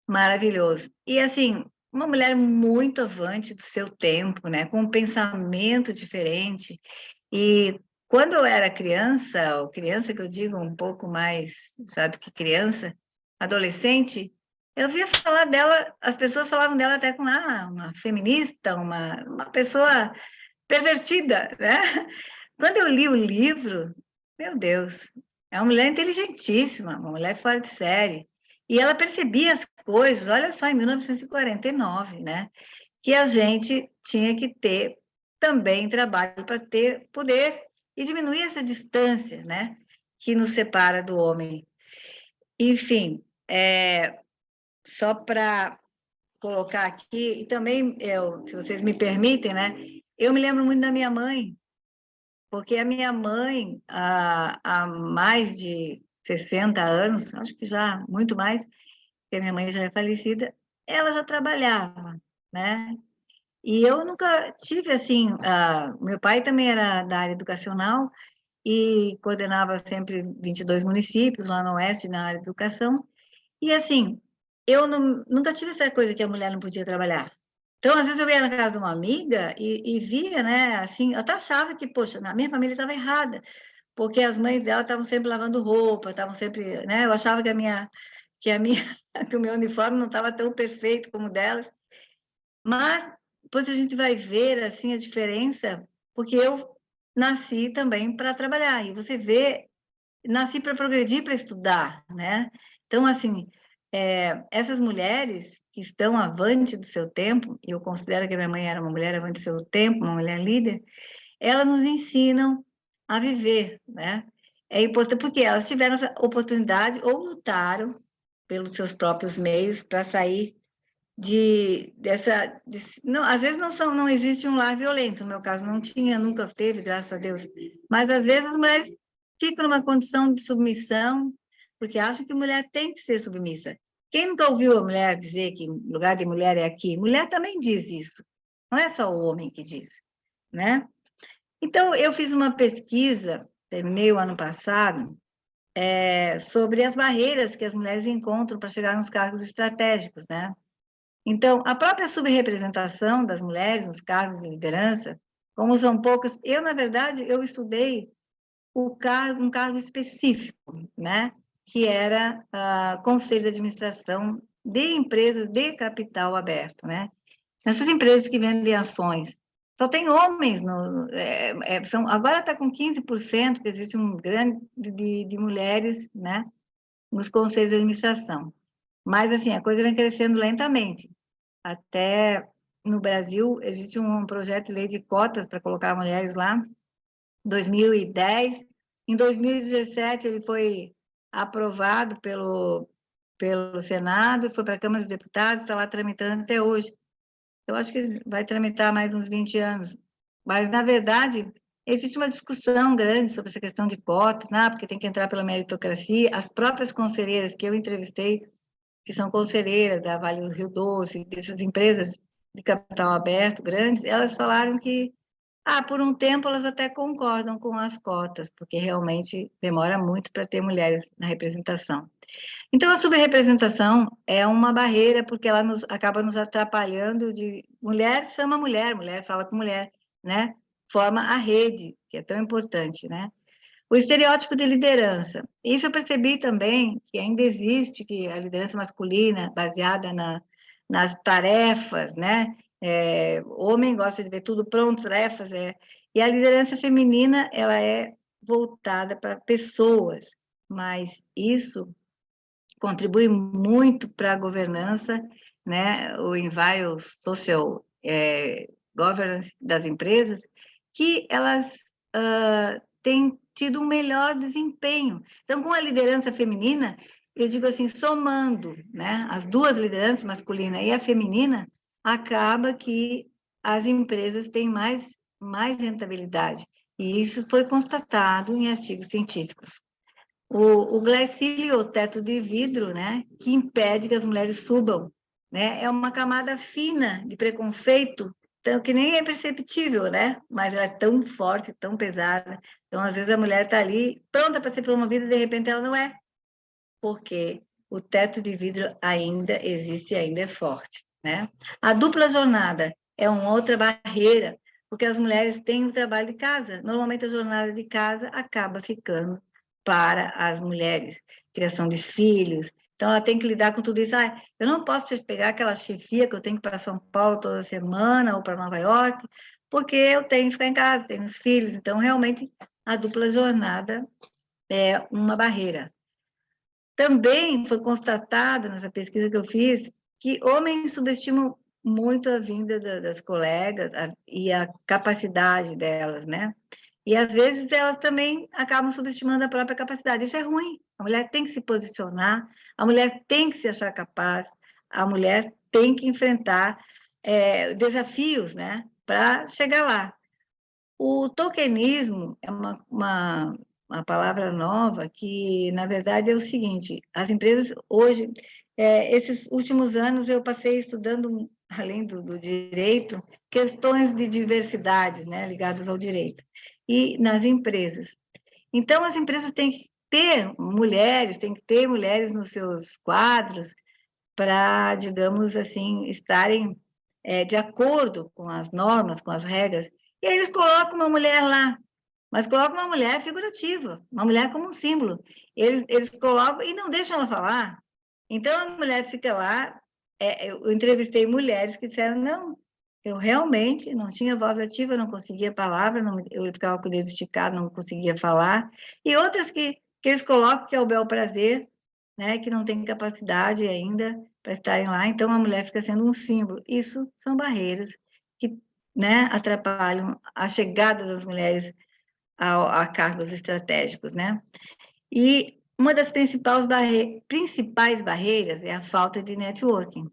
Maravilhoso. E, assim, uma mulher muito avante do seu tempo, né? Com um pensamento diferente. E quando eu era criança, ou criança que eu digo um pouco mais já do que criança, adolescente, eu via falar dela, as pessoas falavam dela até com uma feminista, uma pessoa pervertida, né? Quando eu li o livro, meu Deus, é uma mulher inteligentíssima, uma mulher fora de série. E ela percebia as coisas, olha só, em 1949, né? Que a gente tinha que ter também trabalho para ter poder e diminuir essa distância, né? Que nos separa do homem. Enfim, só para colocar aqui, e também, se vocês me permitem, né? Eu me lembro muito da minha mãe, porque a minha mãe, há mais de 60 anos, acho que já muito mais, porque a minha mãe já é falecida, ela já trabalhava, né? E eu nunca tive, assim, meu pai também era da área educacional e coordenava sempre 22 municípios lá no Oeste, na área de educação, e assim, eu nunca tive essa coisa que a mulher não podia trabalhar. Então, às vezes eu ia na casa de uma amiga e via, né, assim, eu até achava que, poxa, na minha família estava errada, porque as mães dela estavam sempre lavando roupa, estavam sempre, né, eu achava que o meu uniforme não estava tão perfeito como o delas, mas depois a gente vai ver, assim, a diferença, porque eu nasci também para trabalhar, e você vê, nasci para progredir, para estudar, né? Então, assim, essas mulheres que estão avante do seu tempo, e eu considero que a minha mãe era uma mulher avante do seu tempo, uma mulher líder, elas nos ensinam a viver, né? É importante porque elas tiveram essa oportunidade ou lutaram pelos seus próprios meios para sair não, às vezes não existe um lar violento, no meu caso não tinha, nunca teve, graças a Deus, mas às vezes as mulheres ficam numa condição de submissão, porque acham que mulher tem que ser submissa. Quem nunca ouviu a mulher dizer que o lugar de mulher é aqui? Mulher também diz isso, não é só o homem que diz, né? Então, eu fiz uma pesquisa, terminei o ano passado, sobre as barreiras que as mulheres encontram para chegar nos cargos estratégicos, né? Então, a própria subrepresentação das mulheres nos cargos de liderança, como são poucas, na verdade, eu estudei um cargo específico, né? Que era conselho de administração de empresas de capital aberto, né? Essas empresas que vendem ações, só tem homens, agora está com 15%, que existe um grande de mulheres, né? Nos conselhos de administração. Mas, assim, a coisa vem crescendo lentamente. Até no Brasil, existe um projeto de lei de cotas para colocar mulheres lá, em 2010. Em 2017, ele foi aprovado pelo Senado, foi para a Câmara dos Deputados, está lá tramitando até hoje. Eu acho que vai tramitar mais uns 20 anos. Mas, na verdade, existe uma discussão grande sobre essa questão de cotas, né? Porque tem que entrar pela meritocracia. As próprias conselheiras que eu entrevistei, que são conselheiras da Vale do Rio Doce, dessas empresas de capital aberto grandes, elas falaram que, por um tempo elas até concordam com as cotas, porque realmente demora muito para ter mulheres na representação. Então, a subrepresentação é uma barreira, porque ela acaba nos atrapalhando de mulher chama mulher, mulher fala com mulher, né? Forma a rede, que é tão importante, né? O estereótipo de liderança. Isso eu percebi também, que ainda existe, que a liderança masculina, baseada nas tarefas, né? Homem gosta de ver tudo pronto, tarefas, e a liderança feminina, ela é voltada para pessoas, mas isso contribui muito para a governança, né? O envio social governance das empresas, que elas têm tido um melhor desempenho. Então, com a liderança feminina, eu digo assim, somando, né, as duas lideranças, masculina e a feminina, acaba que as empresas têm mais rentabilidade. E isso foi constatado em artigos científicos. O glicílio, o teto de vidro, né, que impede que as mulheres subam, né, é uma camada fina de preconceito, então, que nem é perceptível, né, mas ela é tão forte, tão pesada. Então, às vezes, a mulher está ali pronta para ser promovida e, de repente, ela não é, porque o teto de vidro ainda existe e ainda é forte, né? A dupla jornada é uma outra barreira, porque as mulheres têm o trabalho de casa. Normalmente, a jornada de casa acaba ficando para as mulheres, criação de filhos. Então, ela tem que lidar com tudo isso. Eu não posso pegar aquela chefia que eu tenho que ir para São Paulo toda semana ou para Nova York, porque eu tenho que ficar em casa, tenho os filhos. Então, realmente, a dupla jornada é uma barreira. Também foi constatado, nessa pesquisa que eu fiz, que homens subestimam muito a vinda das colegas e a capacidade delas, né? E, às vezes, elas também acabam subestimando a própria capacidade. Isso é ruim. A mulher tem que se posicionar, a mulher tem que se achar capaz, a mulher tem que enfrentar desafios, né, para chegar lá. O tokenismo é uma palavra nova que, na verdade, é o seguinte, as empresas hoje, esses últimos anos eu passei estudando, além do direito, questões de diversidade, né, ligadas ao direito, e nas empresas. Então, as empresas têm que ter mulheres nos seus quadros para, digamos assim, estarem de acordo com as normas, com as regras. E aí eles colocam uma mulher lá, mas colocam uma mulher figurativa, uma mulher como um símbolo. Eles colocam e não deixam ela falar. Então, a mulher fica lá. Eu entrevistei mulheres que disseram, não, eu realmente não tinha voz ativa, não conseguia palavra, eu ficava com o dedo esticado, não conseguia falar. E outras que eles colocam, que é o bel prazer, né, que não tem capacidade ainda para estarem lá, então a mulher fica sendo um símbolo. Isso são barreiras que, né, atrapalham a chegada das mulheres a cargos estratégicos, né? E uma das principais barreiras é a falta de networking.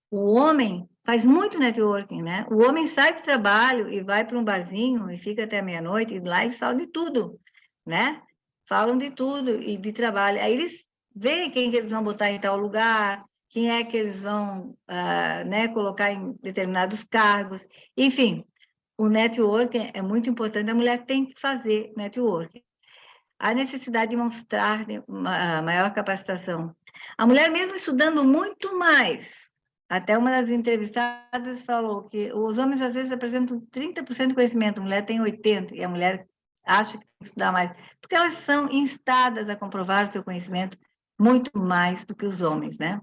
O homem faz muito networking, né? O homem sai do trabalho e vai para um barzinho e fica até meia-noite, e lá eles falam de tudo, né? Falam de tudo e de trabalho. Aí eles veem quem que eles vão botar em tal lugar, quem é que eles vão né, colocar em determinados cargos. Enfim, o networking é muito importante, a mulher tem que fazer networking. A necessidade de mostrar uma maior capacitação. A mulher, mesmo estudando muito mais, até uma das entrevistadas falou que os homens, às vezes, apresentam 30% de conhecimento, a mulher tem 80%, e a mulher acha que tem que estudar mais, porque elas são instadas a comprovar seu conhecimento muito mais do que os homens, né?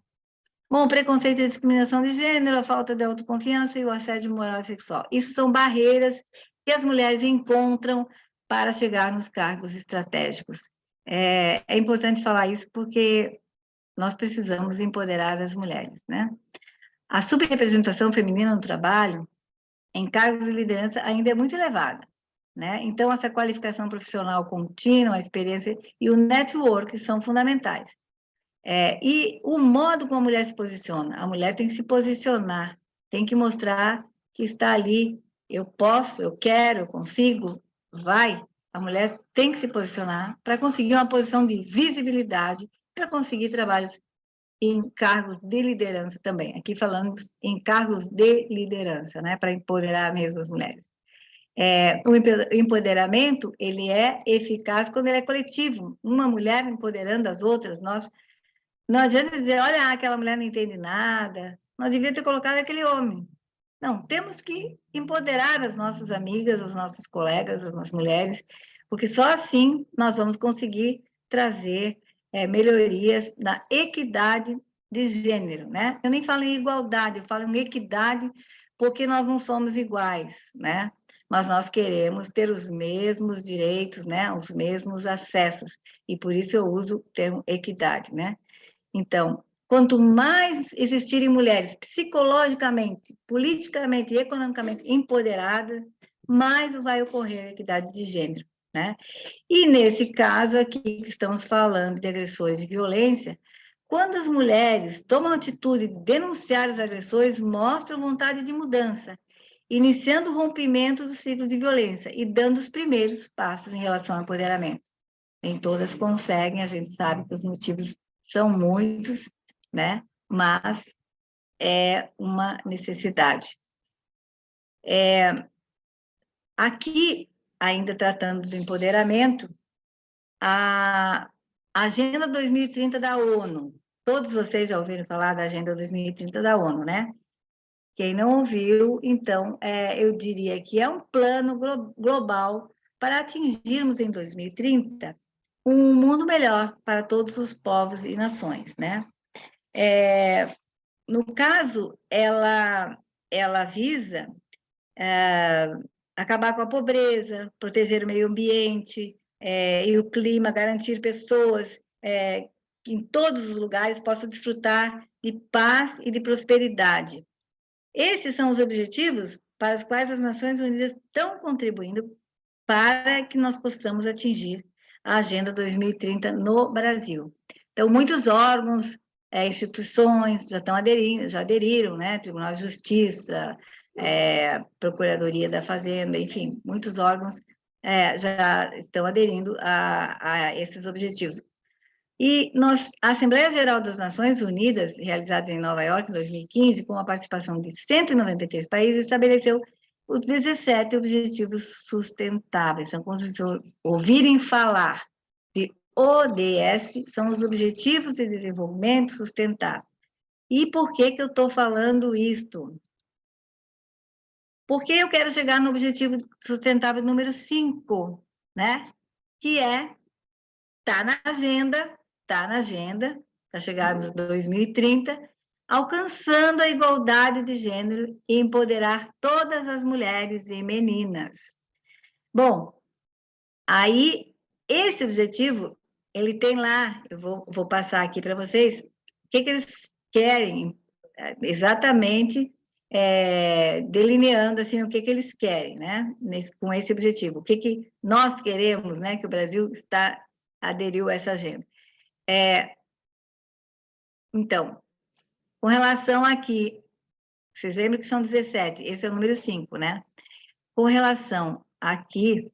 Bom, preconceito e discriminação de gênero, a falta de autoconfiança e o assédio moral e sexual. Isso são barreiras que as mulheres encontram para chegar nos cargos estratégicos. É importante falar isso porque nós precisamos empoderar as mulheres, né? A subrepresentação feminina no trabalho, em cargos de liderança, ainda é muito elevada, né? Então, essa qualificação profissional contínua, a experiência e o network são fundamentais. E o modo como a mulher se posiciona. A mulher tem que se posicionar, tem que mostrar que está ali, eu posso, eu quero, eu consigo, vai. A mulher tem que se posicionar para conseguir uma posição de visibilidade, para conseguir trabalhos em cargos de liderança também. Aqui falamos em cargos de liderança, né, para empoderar mesmo as mulheres. O empoderamento, ele é eficaz quando ele é coletivo. Uma mulher empoderando as outras, não adianta dizer, olha, aquela mulher não entende nada, nós devíamos ter colocado aquele homem. Não, temos que empoderar as nossas amigas, os nossos colegas, as nossas mulheres, porque só assim nós vamos conseguir trazer melhorias na equidade de gênero, né? Eu nem falo em igualdade, eu falo em equidade, porque nós não somos iguais, né? Mas nós queremos ter os mesmos direitos, né? Os mesmos acessos, e por isso eu uso o termo equidade, né? Então, quanto mais existirem mulheres psicologicamente, politicamente e economicamente empoderadas, mais vai ocorrer a equidade de gênero, né? E nesse caso aqui, que estamos falando de agressores e violência, quando as mulheres tomam a atitude de denunciar as agressões, mostram vontade de mudança, iniciando o rompimento do ciclo de violência e dando os primeiros passos em relação ao empoderamento. Nem todas conseguem, a gente sabe que os motivos são muitos, né? Mas é uma necessidade. Aqui, ainda tratando do empoderamento, a Agenda 2030 da ONU. Todos vocês já ouviram falar da Agenda 2030 da ONU, né? Quem não ouviu, então, eu diria que é um plano global para atingirmos em 2030 um mundo melhor para todos os povos e nações, né? No caso, ela visa acabar com a pobreza, proteger o meio ambiente e o clima, garantir pessoas que em todos os lugares possam desfrutar de paz e de prosperidade. Esses são os objetivos para os quais as Nações Unidas estão contribuindo para que nós possamos atingir a Agenda 2030 no Brasil. Então, muitos órgãos, instituições já aderiram, né? Tribunal de Justiça, Procuradoria da Fazenda, enfim, muitos órgãos já estão aderindo a esses objetivos. E a Assembleia Geral das Nações Unidas, realizada em Nova York em 2015, com a participação de 193 países, estabeleceu os 17 Objetivos Sustentáveis. Então, quando vocês ouvirem falar de ODS, são os Objetivos de Desenvolvimento Sustentável. E por que eu estou falando isto? Porque eu quero chegar no Objetivo Sustentável número 5, né? Que está na agenda, para chegarmos em 2030, alcançando a igualdade de gênero e empoderar todas as mulheres e meninas. Bom, aí, esse objetivo, ele tem lá, eu vou passar aqui para vocês, o que eles querem exatamente, delineando assim, o que eles querem, né, com esse objetivo. O que nós queremos, né, que o Brasil aderiu a essa agenda. Então, com relação aqui Vocês lembram que são 17, esse é o número 5, né? Com relação aqui,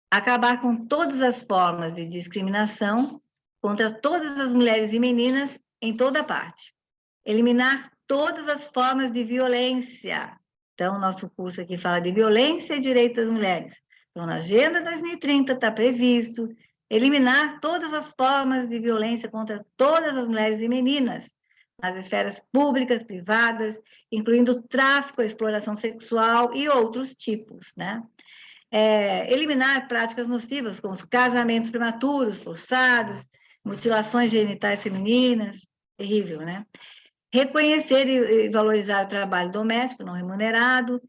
acabar com todas as formas de discriminação contra todas as mulheres e meninas em toda parte. Eliminar todas as formas de violência. Então, nosso curso aqui fala de violência e direitos das mulheres. Então, na Agenda 2030 está previsto eliminar todas as formas de violência contra todas as mulheres e meninas, nas esferas públicas, privadas, incluindo tráfico, exploração sexual e outros tipos, né? Eliminar práticas nocivas, como os casamentos prematuros, forçados, mutilações genitais femininas, terrível, né? Reconhecer e valorizar o trabalho doméstico não remunerado,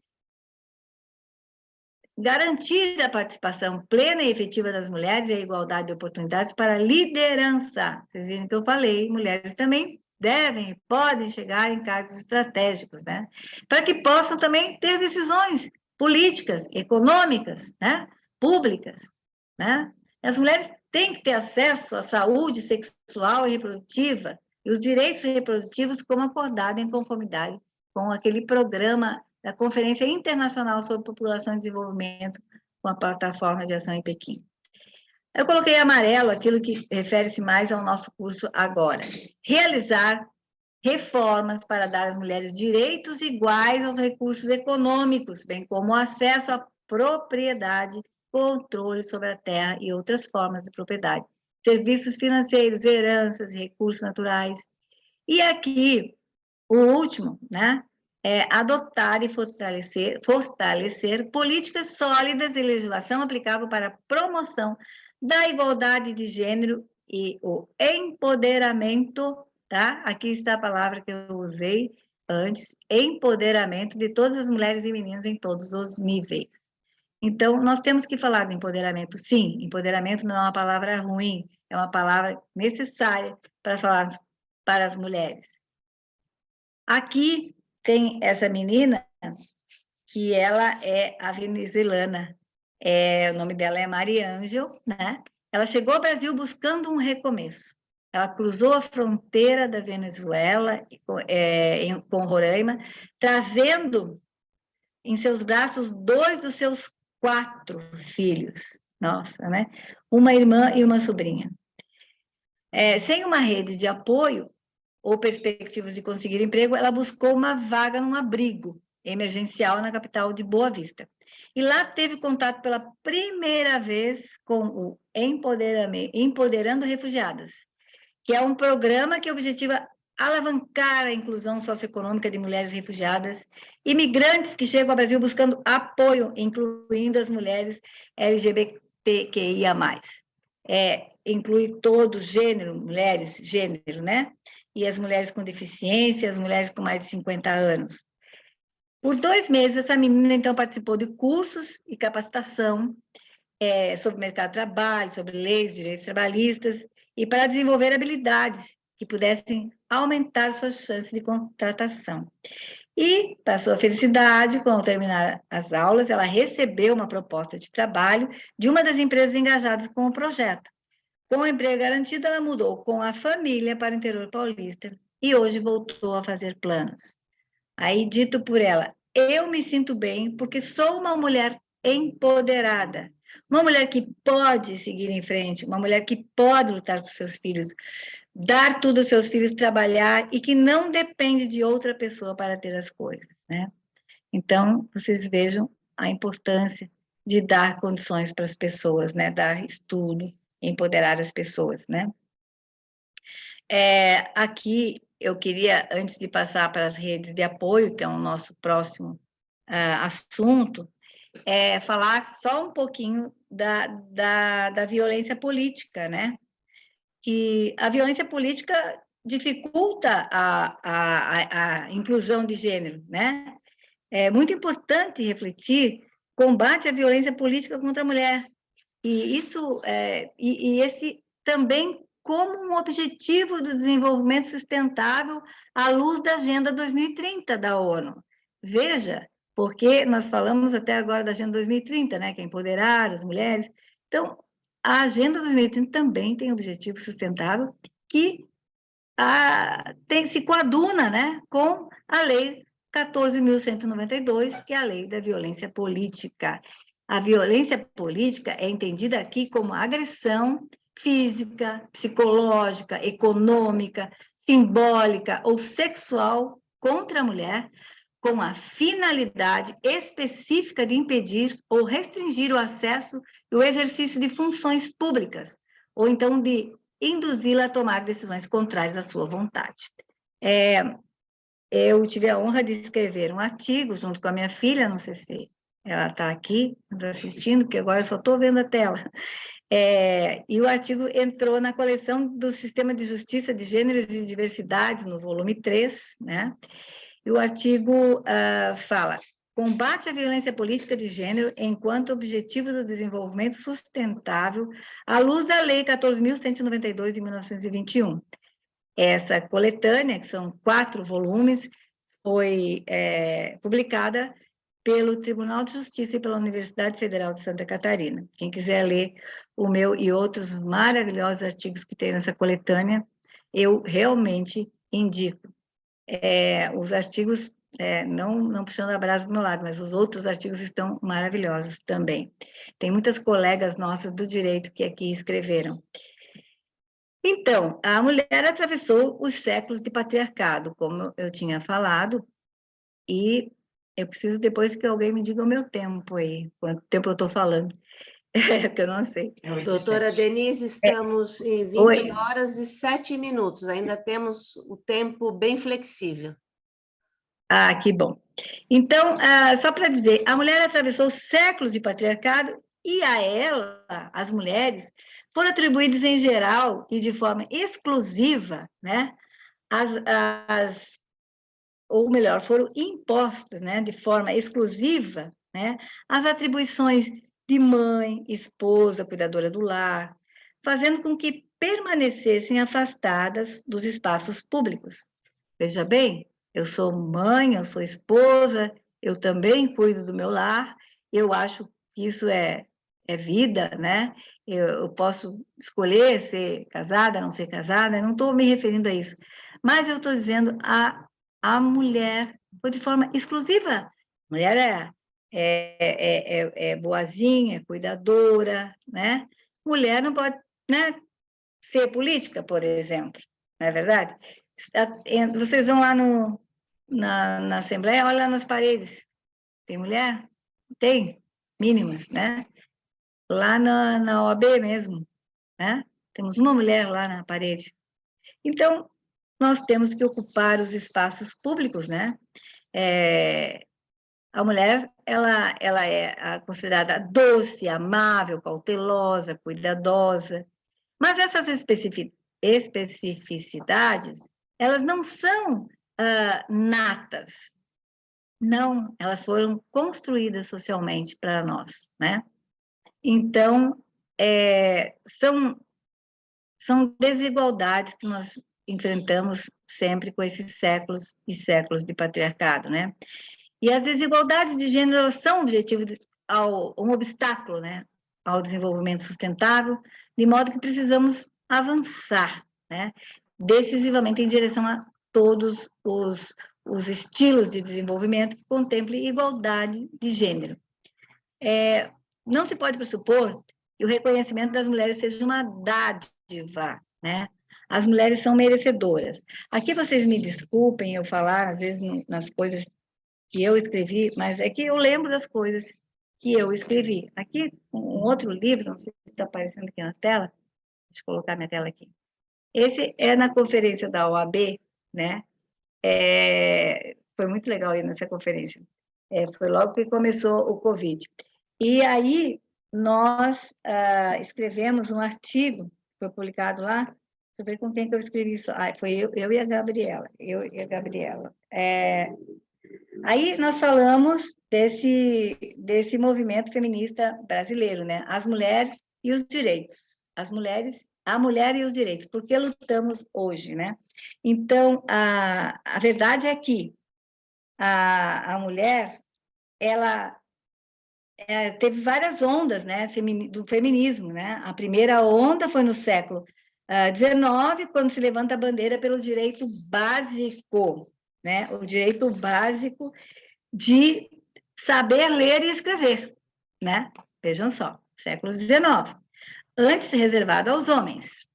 garantir a participação plena e efetiva das mulheres e a igualdade de oportunidades para a liderança. Vocês viram que eu falei, mulheres também devem e podem chegar em cargos estratégicos, né? Para que possam também ter decisões políticas, econômicas, né? Públicas, né? As mulheres têm que ter acesso à saúde sexual e reprodutiva e os direitos reprodutivos como acordado em conformidade com aquele programa da Conferência Internacional sobre População e Desenvolvimento com a Plataforma de Ação em Pequim. Eu coloquei amarelo aquilo que refere-se mais ao nosso curso agora. Realizar reformas para dar às mulheres direitos iguais aos recursos econômicos, bem como acesso à propriedade, controle sobre a terra e outras formas de propriedade, serviços financeiros, heranças, recursos naturais. E aqui, o último, né? Adotar e fortalecer políticas sólidas e legislação aplicável para a promoção da igualdade de gênero e o empoderamento, tá? Aqui está a palavra que eu usei antes, empoderamento de todas as mulheres e meninas em todos os níveis. Então, nós temos que falar de empoderamento, sim, empoderamento não é uma palavra ruim, é uma palavra necessária para falar para as mulheres. Aqui tem essa menina, que ela é a venezuelana, o nome dela é Maria Ângel, né? Ela chegou ao Brasil buscando um recomeço. Ela cruzou a fronteira da Venezuela com Roraima, trazendo em seus braços 2 dos seus 4 filhos. Nossa, né? Uma irmã e uma sobrinha. Sem uma rede de apoio, ou perspectivas de conseguir emprego, ela buscou uma vaga num abrigo emergencial na capital de Boa Vista. E lá teve contato pela primeira vez com o Empoderando Refugiadas, que é um programa que objetiva alavancar a inclusão socioeconômica de mulheres refugiadas, imigrantes que chegam ao Brasil buscando apoio, incluindo as mulheres LGBTQIA+. Inclui todo gênero, mulheres, gênero, né? E as mulheres com deficiência, as mulheres com mais de 50 anos. Por 2 meses, essa menina, então, participou de cursos e capacitação sobre mercado de trabalho, sobre leis, direitos trabalhistas, e para desenvolver habilidades que pudessem aumentar suas chances de contratação. E, para sua felicidade, quando terminar as aulas, ela recebeu uma proposta de trabalho de uma das empresas engajadas com o projeto. Com o emprego garantido, ela mudou com a família para o interior paulista e hoje voltou a fazer planos. Aí, dito por ela, eu me sinto bem porque sou uma mulher empoderada, uma mulher que pode seguir em frente, uma mulher que pode lutar com seus filhos, dar tudo aos seus filhos, trabalhar e que não depende de outra pessoa para ter as coisas, né? Então, vocês vejam a importância de dar condições para as pessoas, né? Dar estudo, empoderar as pessoas, né? Aqui eu queria, antes de passar para as redes de apoio, que é o nosso próximo assunto, falar só um pouquinho da violência política, né? Que a violência política dificulta a inclusão de gênero, né? É muito importante refletir combate à violência política contra a mulher. E isso, esse também como um objetivo do desenvolvimento sustentável à luz da Agenda 2030 da ONU. Veja, porque nós falamos até agora da Agenda 2030, né, que é empoderar as mulheres. Então, a Agenda 2030 também tem objetivo sustentável que se coaduna, né, com a Lei 14.192, que é a Lei da Violência Política. A violência política é entendida aqui como agressão física, psicológica, econômica, simbólica ou sexual contra a mulher, com a finalidade específica de impedir ou restringir o acesso e o exercício de funções públicas, ou então de induzi-la a tomar decisões contrárias à sua vontade. Eu tive a honra de escrever um artigo junto com a minha filha, não sei se ela está aqui nos assistindo, porque agora eu só estou vendo a tela. E o artigo entrou na coleção do Sistema de Justiça de Gêneros e Diversidades, no volume 3, né? E o artigo fala: combate à violência política de gênero enquanto objetivo do desenvolvimento sustentável à luz da Lei 14.192, de 1921. Essa coletânea, que são 4 volumes, foi publicada pelo Tribunal de Justiça e pela Universidade Federal de Santa Catarina. Quem quiser ler o meu e outros maravilhosos artigos que tem nessa coletânea, eu realmente indico. Os artigos, não puxando a brasa do meu lado, mas os outros artigos estão maravilhosos também. Tem muitas colegas nossas do direito que aqui escreveram. Então, a mulher atravessou os séculos de patriarcado, como eu tinha falado, e eu preciso depois que alguém me diga o meu tempo aí, quanto tempo eu estou falando, que eu não sei. Doutora Denise, estamos em 20 Oi. horas e 7 minutos, ainda temos o tempo bem flexível. Ah, que bom. Então, só para dizer, a mulher atravessou séculos de patriarcado e a ela, as mulheres, foram atribuídas em geral e de forma exclusiva, né, ou melhor, foram impostas, né, de forma exclusiva, né, as atribuições de mãe, esposa, cuidadora do lar, fazendo com que permanecessem afastadas dos espaços públicos. Veja bem, eu sou mãe, eu sou esposa, eu também cuido do meu lar, eu acho que isso é vida, né? Eu posso escolher ser casada, não ser casada, não estou me referindo a isso, mas eu estou dizendo a mulher, foi de forma exclusiva. A mulher é boazinha, é cuidadora, né? Mulher não pode, né, ser política, por exemplo, não é verdade? Vocês vão lá na Assembleia, olha lá nas paredes. Tem mulher? Tem, mínimas, né? Lá na OAB mesmo, né? Temos uma mulher lá na parede. Então, nós temos que ocupar os espaços públicos, né? A mulher, ela é considerada doce, amável, cautelosa, cuidadosa. Mas essas especificidades, elas não são natas. Não, elas foram construídas socialmente para nós, né? Então, são desigualdades que nós enfrentamos sempre com esses séculos e séculos de patriarcado, né? E as desigualdades de gênero, elas são um obstáculo, né, ao desenvolvimento sustentável, de modo que precisamos avançar, né, decisivamente em direção a todos os estilos de desenvolvimento que contemplem igualdade de gênero. Não se pode pressupor que o reconhecimento das mulheres seja uma dádiva, né? As mulheres são merecedoras. Aqui vocês me desculpem eu falar, às vezes, nas coisas que eu escrevi, mas é que eu lembro das coisas que eu escrevi. Aqui, um outro livro, não sei se está aparecendo aqui na tela, deixa eu colocar minha tela aqui. Esse é na conferência da OAB, né? Foi muito legal ir nessa conferência. Foi logo que começou o Covid. E aí, nós escrevemos um artigo, foi publicado lá, deixa eu ver com quem que eu escrevi isso. Foi eu e a Gabriela. Aí nós falamos desse movimento feminista brasileiro, né? As mulheres e os direitos. A mulher e os direitos. Por que lutamos hoje, né? Então, a verdade é que a mulher, ela teve várias ondas, né, do feminismo, né? A primeira onda foi no século XIX, quando se levanta a bandeira pelo direito básico, né? O direito básico de saber ler e escrever, né? Vejam só, século XIX, antes reservado aos homens.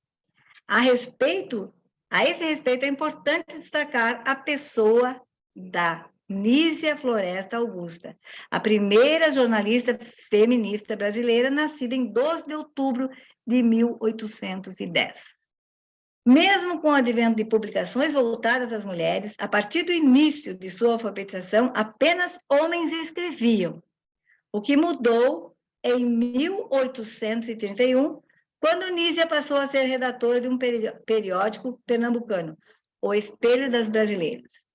A esse respeito, é importante destacar a pessoa da Nísia Floresta Augusta, a primeira jornalista feminista brasileira, nascida em 12 de outubro de 1810. Mesmo com o advento de publicações voltadas às mulheres, a partir do início de sua alfabetização, apenas homens escreviam. O que mudou em 1831, quando Nísia passou a ser redatora de um periódico pernambucano, O Espelho das Brasileiras.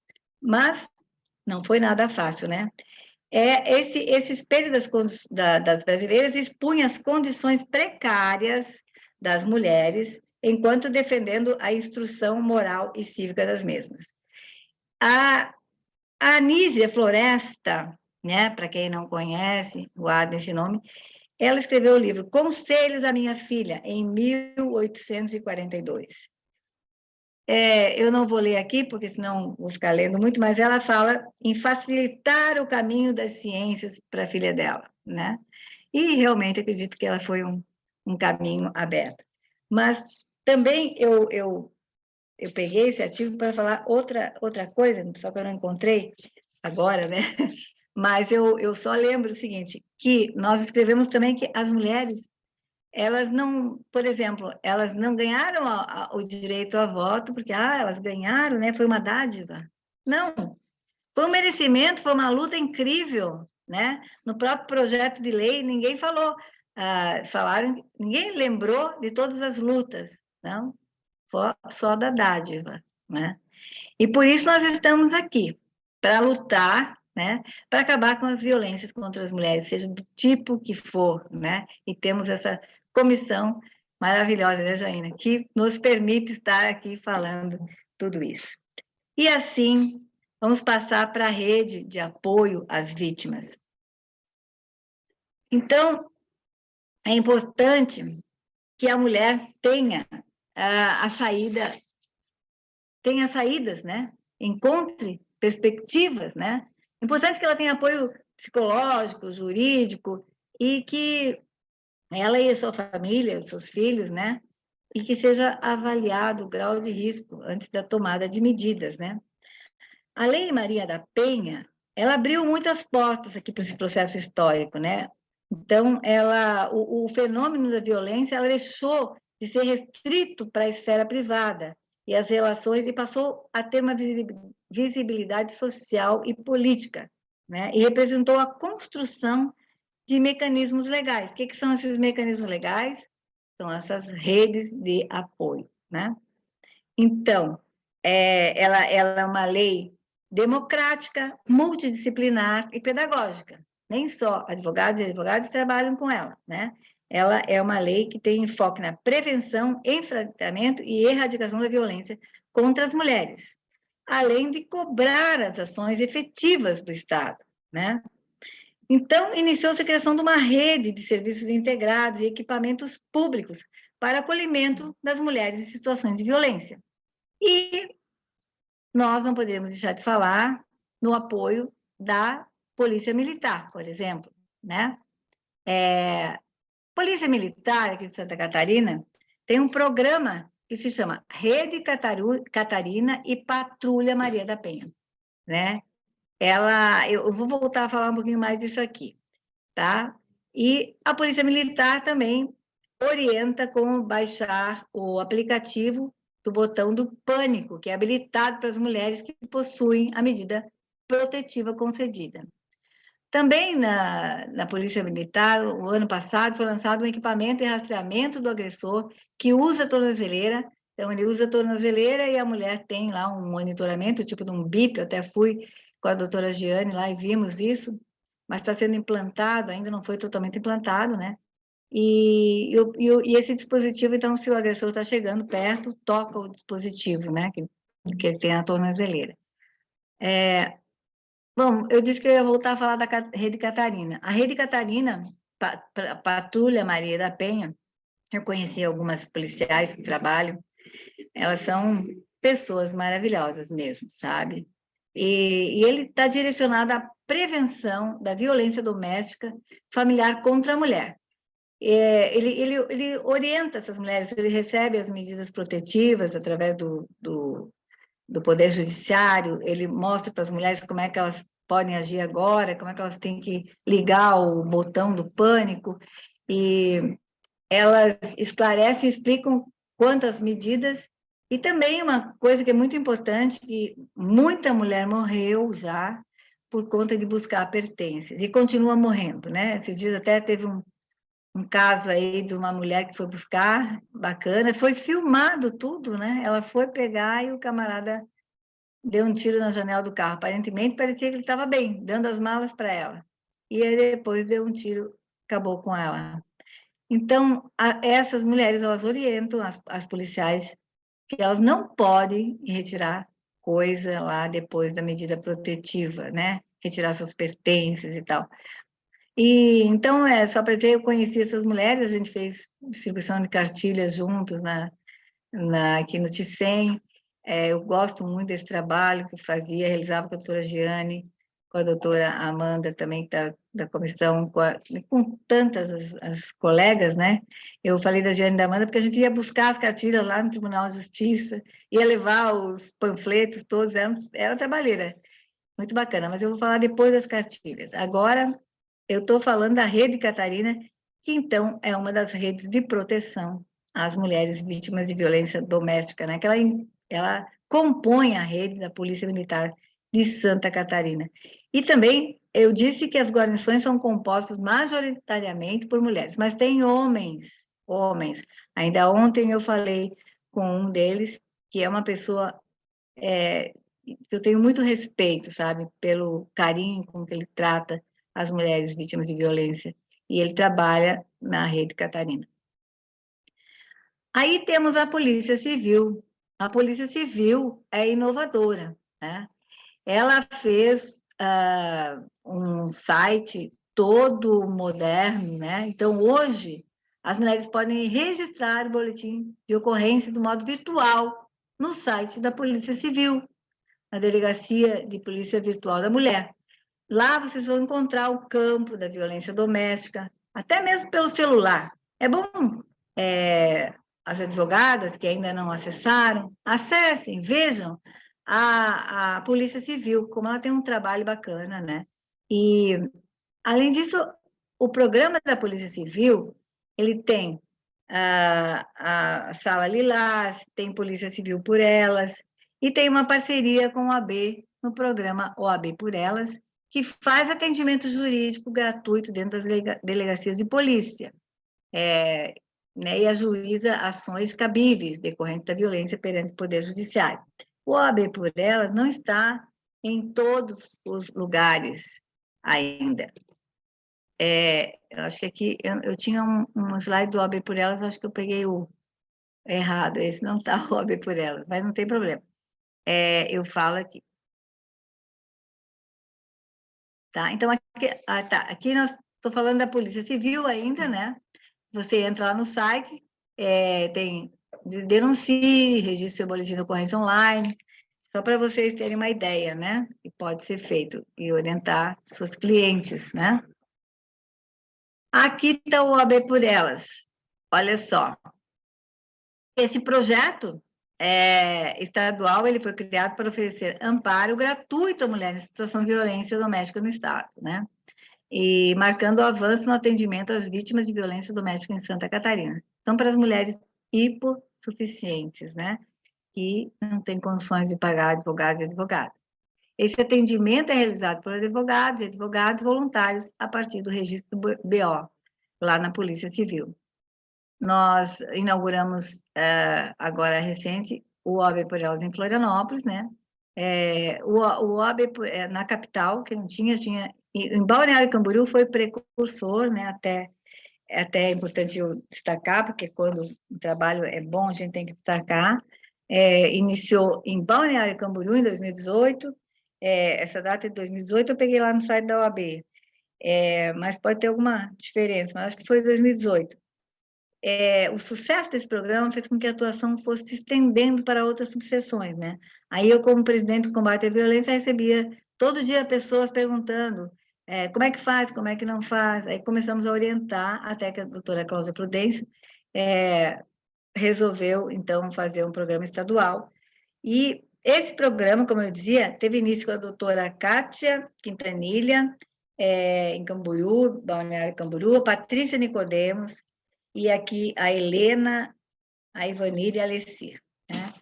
Mas não foi nada fácil, né? Esse Espelho das Brasileiras expunha as condições precárias das mulheres, enquanto defendendo a instrução moral e cívica das mesmas. A Nísia Floresta, né, para quem não conhece, guarda esse nome, ela escreveu o livro Conselhos à Minha Filha, em 1842. Eu não vou ler aqui, porque senão vou ficar lendo muito, mas ela fala em facilitar o caminho das ciências para a filha dela, né? E realmente acredito que ela foi um caminho aberto. Mas também eu peguei esse artigo para falar outra coisa, só que eu não encontrei agora, né? Mas eu só lembro o seguinte, que nós escrevemos também que as mulheres, elas não, por exemplo, elas não ganharam o direito a voto, porque elas ganharam, né? Foi uma dádiva. Não, foi um merecimento, foi uma luta incrível, né? No próprio projeto de lei, ninguém falou, ninguém lembrou de todas as lutas, não? Só da dádiva, né? E por isso nós estamos aqui, para lutar, né? Para acabar com as violências contra as mulheres, seja do tipo que for, né? E temos essa comissão maravilhosa, né, Jaina, que nos permite estar aqui falando tudo isso. E assim, vamos passar para a rede de apoio às vítimas. Então, é importante que a mulher tenha tenha saídas, né? Encontre perspectivas, né? É importante que ela tenha apoio psicológico, jurídico, e que ela e a sua família, os seus filhos, né? E que seja avaliado o grau de risco antes da tomada de medidas, né? A Lei Maria da Penha, ela abriu muitas portas aqui para esse processo histórico, né? Então, o fenômeno da violência, ela deixou de ser restrito para a esfera privada e as relações, e passou a ter uma visibilidade social e política, né? E representou a construção de mecanismos legais. O que são esses mecanismos legais? São essas redes de apoio, né? Então, ela é uma lei democrática, multidisciplinar e pedagógica. Nem só advogados e advogadas trabalham com ela, né? Ela é uma lei que tem enfoque na prevenção, enfrentamento e erradicação da violência contra as mulheres, além de cobrar as ações efetivas do Estado, né? Então, iniciou-se a criação de uma rede de serviços integrados e equipamentos públicos para acolhimento das mulheres em situações de violência. E nós não podemos deixar de falar no apoio da Polícia Militar, por exemplo, né? Polícia Militar aqui de Santa Catarina tem um programa que se chama Rede Catarina e Patrulha Maria da Penha, né? Eu vou voltar a falar um pouquinho mais disso aqui, tá? E a Polícia Militar também orienta como baixar o aplicativo do botão do pânico, que é habilitado para as mulheres que possuem a medida protetiva concedida. Também na Polícia Militar, o ano passado, foi lançado um equipamento de rastreamento do agressor que usa a tornozeleira. Então, ele usa a tornozeleira e a mulher tem lá um monitoramento, tipo de um bip. Eu até fui com a doutora Giane lá e vimos isso, mas está sendo implantado, ainda não foi totalmente implantado, né? E esse dispositivo, então, se o agressor está chegando perto, toca o dispositivo, né? Que ele tem a tornozeleira. Bom, eu disse que eu ia voltar a falar da Rede Catarina. A Rede Catarina, Patrulha Maria da Penha, eu conheci algumas policiais que trabalham, elas são pessoas maravilhosas mesmo, sabe? e ele está direcionado à prevenção da violência doméstica familiar contra a mulher. Ele orienta essas mulheres, ele recebe as medidas protetivas através do Poder Judiciário, ele mostra para as mulheres como é que elas podem agir agora, como é que elas têm que ligar o botão do pânico, e elas esclarecem e explicam quantas medidas, e também uma coisa que é muito importante, que muita mulher morreu já por conta de buscar pertences, e continua morrendo, né? Esses dias até teve um caso aí de uma mulher que foi buscar, bacana, foi filmado tudo, né? Ela foi pegar e o camarada deu um tiro na janela do carro. Aparentemente, parecia que ele estava bem, dando as malas para ela. E aí depois deu um tiro, acabou com ela. Então, essas mulheres, elas orientam as policiais que elas não podem retirar coisa lá depois da medida protetiva, né? Retirar seus pertences e tal. E então, só para dizer, eu conheci essas mulheres, a gente fez distribuição de cartilhas juntos aqui no Ticem. Eu gosto muito desse trabalho que fazia, realizava com a doutora Giane, com a doutora Amanda também, da comissão, com tantas as colegas, né? Eu falei da Giane e da Amanda porque a gente ia buscar as cartilhas lá no Tribunal de Justiça, ia levar os panfletos todos, era trabalheira, muito bacana, mas eu vou falar depois das cartilhas. Agora, eu estou falando da Rede Catarina, que então é uma das redes de proteção às mulheres vítimas de violência doméstica, né? Que ela compõe a rede da Polícia Militar de Santa Catarina. E também eu disse que as guarnições são compostas majoritariamente por mulheres, mas tem homens. Ainda ontem eu falei com um deles, que é uma pessoa que eu tenho muito respeito, sabe, pelo carinho com que ele trata as mulheres vítimas de violência, e ele trabalha na Rede Catarina. Aí temos a Polícia Civil. A Polícia Civil é inovadora, né? Ela fez um site todo moderno, né? Então, hoje, as mulheres podem registrar o boletim de ocorrência do modo virtual no site da Polícia Civil, na Delegacia de Polícia Virtual da Mulher. Lá vocês vão encontrar o campo da violência doméstica, até mesmo pelo celular. É bom as advogadas que ainda não acessaram, acessem, vejam a Polícia Civil, como ela tem um trabalho bacana, né? E, além disso, o programa da Polícia Civil, ele tem a Sala Lilás, tem Polícia Civil por Elas, e tem uma parceria com o AB no programa OAB por Elas, que faz atendimento jurídico gratuito dentro das delegacias de polícia, né, e ajuiza ações cabíveis decorrentes da violência perante o Poder Judiciário. O OAB por Elas não está em todos os lugares ainda. Eu acho que aqui, eu tinha um slide do OAB por Elas, acho que eu peguei o errado, esse não está o OAB por Elas, mas não tem problema. Eu falo aqui. Tá? Então, aqui nós estou falando da Polícia Civil ainda, né? Você entra lá no site, tem denuncie, registre seu boletim de ocorrência online, só para vocês terem uma ideia, né? Que pode ser feito e orientar seus clientes, né? Aqui está o OAB por Elas. Olha só. Esse projeto estadual, ele foi criado para oferecer amparo gratuito à mulher em situação de violência doméstica no Estado, né? E marcando o avanço no atendimento às vítimas de violência doméstica em Santa Catarina. Então, para as mulheres hipossuficientes, né? Que não têm condições de pagar advogados e advogadas. Esse atendimento é realizado por advogados e advogados voluntários a partir do registro do BO, lá na Polícia Civil. Nós inauguramos, agora recente, o OAB por Elas em Florianópolis, né? O OAB na capital, que não tinha, em Balneário Camboriú foi precursor, né? Até é importante eu destacar, porque quando o trabalho é bom, a gente tem que destacar. Iniciou em Balneário Camboriú, em 2018, essa data de 2018 eu peguei lá no site da OAB, mas pode ter alguma diferença, mas acho que foi 2018. o sucesso desse programa fez com que a atuação fosse se estendendo para outras subseções, né? Aí eu, como presidente do combate à violência, recebia todo dia pessoas perguntando como é que faz, como é que não faz. Aí começamos a orientar, até que a doutora Cláudia Prudêncio resolveu, então, fazer um programa estadual. E esse programa, como eu dizia, teve início com a doutora Kátia Quintanilha, em Camboriú, Balneário Camboriú, a Patrícia Nicodemos, e aqui a Helena, a Ivanir e a Alessia, né?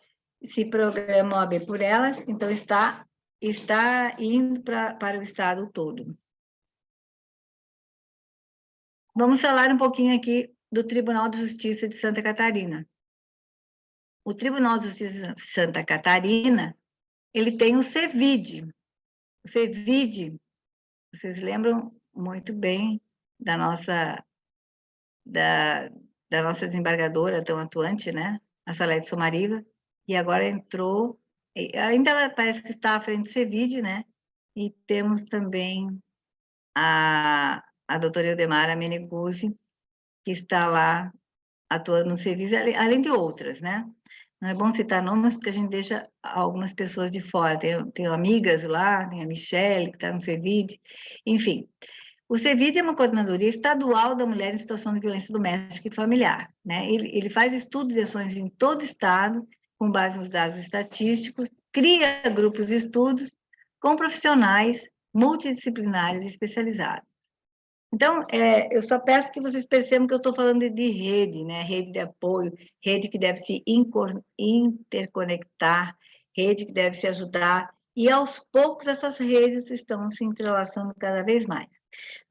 Esse programa OAB por Elas, então, está indo para o estado todo. Vamos falar um pouquinho aqui do Tribunal de Justiça de Santa Catarina. O Tribunal de Justiça de Santa Catarina, ele tem o CEVID. O CEVID, vocês lembram muito bem da nossa desembargadora tão atuante, né? A Salete Somariva, e agora entrou, ainda ela parece que está à frente do CEVID, né? E temos também a doutora Eudemara Meneguzzi, que está lá atuando no serviço, além de outras, né? Não é bom citar nomes, porque a gente deixa algumas pessoas de fora. Tenho amigas lá, tem a Michele, que está no CEVID, enfim. O CEVID é uma coordenadoria estadual da mulher em situação de violência doméstica e familiar, né? Ele faz estudos e ações em todo o estado, com base nos dados estatísticos, cria grupos de estudos com profissionais multidisciplinares e especializados. Então, eu só peço que vocês percebam que eu estou falando de rede, né? Rede de apoio, rede que deve se interconectar, rede que deve se ajudar, e aos poucos essas redes estão se entrelaçando cada vez mais.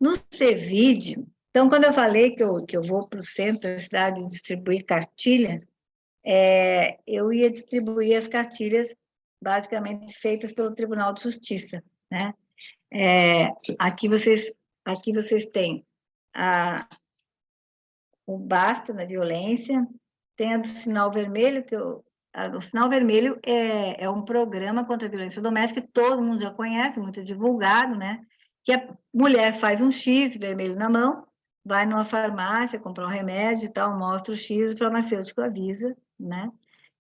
No CEVID, então, quando eu falei que eu vou para o centro da cidade distribuir cartilha, eu ia distribuir as cartilhas basicamente feitas pelo Tribunal de Justiça, né? Aqui vocês têm o Basta na Violência, tem a do Sinal Vermelho, o Sinal Vermelho é um programa contra a violência doméstica que todo mundo já conhece, muito divulgado, né? Que a mulher faz um X vermelho na mão, vai numa farmácia, comprar um remédio e tal, mostra o X, o farmacêutico avisa, né?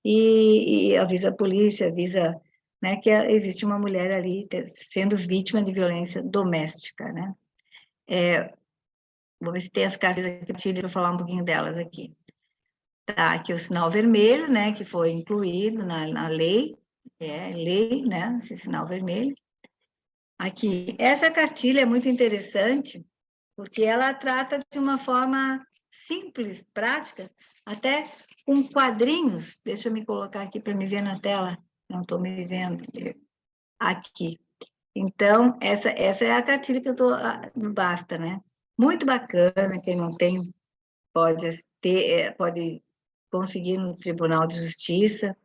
E avisa a polícia, avisa, né, que existe uma mulher ali sendo vítima de violência doméstica, né? Vou ver se tem as cartas aqui para falar um pouquinho delas aqui. Tá, aqui o sinal vermelho, né, que foi incluído na lei, lei, né, esse sinal vermelho. Aqui, essa cartilha é muito interessante, porque ela trata de uma forma simples, prática, até com quadrinhos. Deixa eu me colocar aqui para me ver na tela, não estou me vendo. Aqui. Então, essa é a cartilha que eu estou no Basta, né? Muito bacana, quem não tem pode conseguir no Tribunal de Justiça,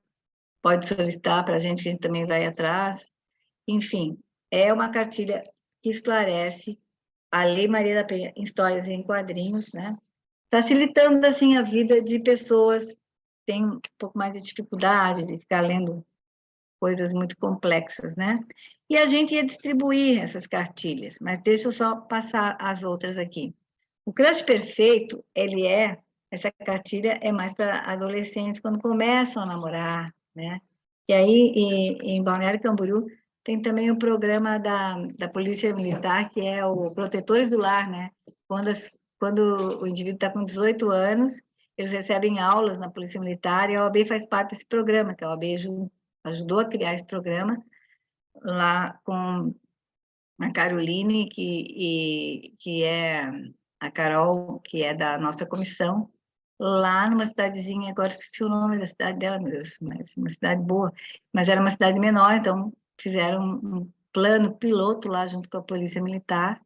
pode solicitar para a gente, que a gente também vai atrás. Enfim, é uma cartilha que esclarece a Lei Maria da Penha em histórias e em quadrinhos, né? Facilitando, assim, a vida de pessoas que têm um pouco mais de dificuldade de ficar lendo coisas muito complexas, né? E a gente ia distribuir essas cartilhas, mas deixa eu só passar as outras aqui. O Crush Perfeito, essa cartilha é mais para adolescentes quando começam a namorar, né? E aí, em Balneário Camboriú, tem também o programa da Polícia Militar, que é o Protetores do Lar, né? Quando o indivíduo está com 18 anos, eles recebem aulas na Polícia Militar, e a OAB faz parte desse programa, que a OAB ajudou a criar esse programa, lá com a Caroline, que é a Carol, que é da nossa comissão, lá numa cidadezinha, agora esqueci o nome da cidade dela, meu Deus, mas uma cidade boa, mas era uma cidade menor, então fizeram um plano piloto lá junto com a Polícia Militar,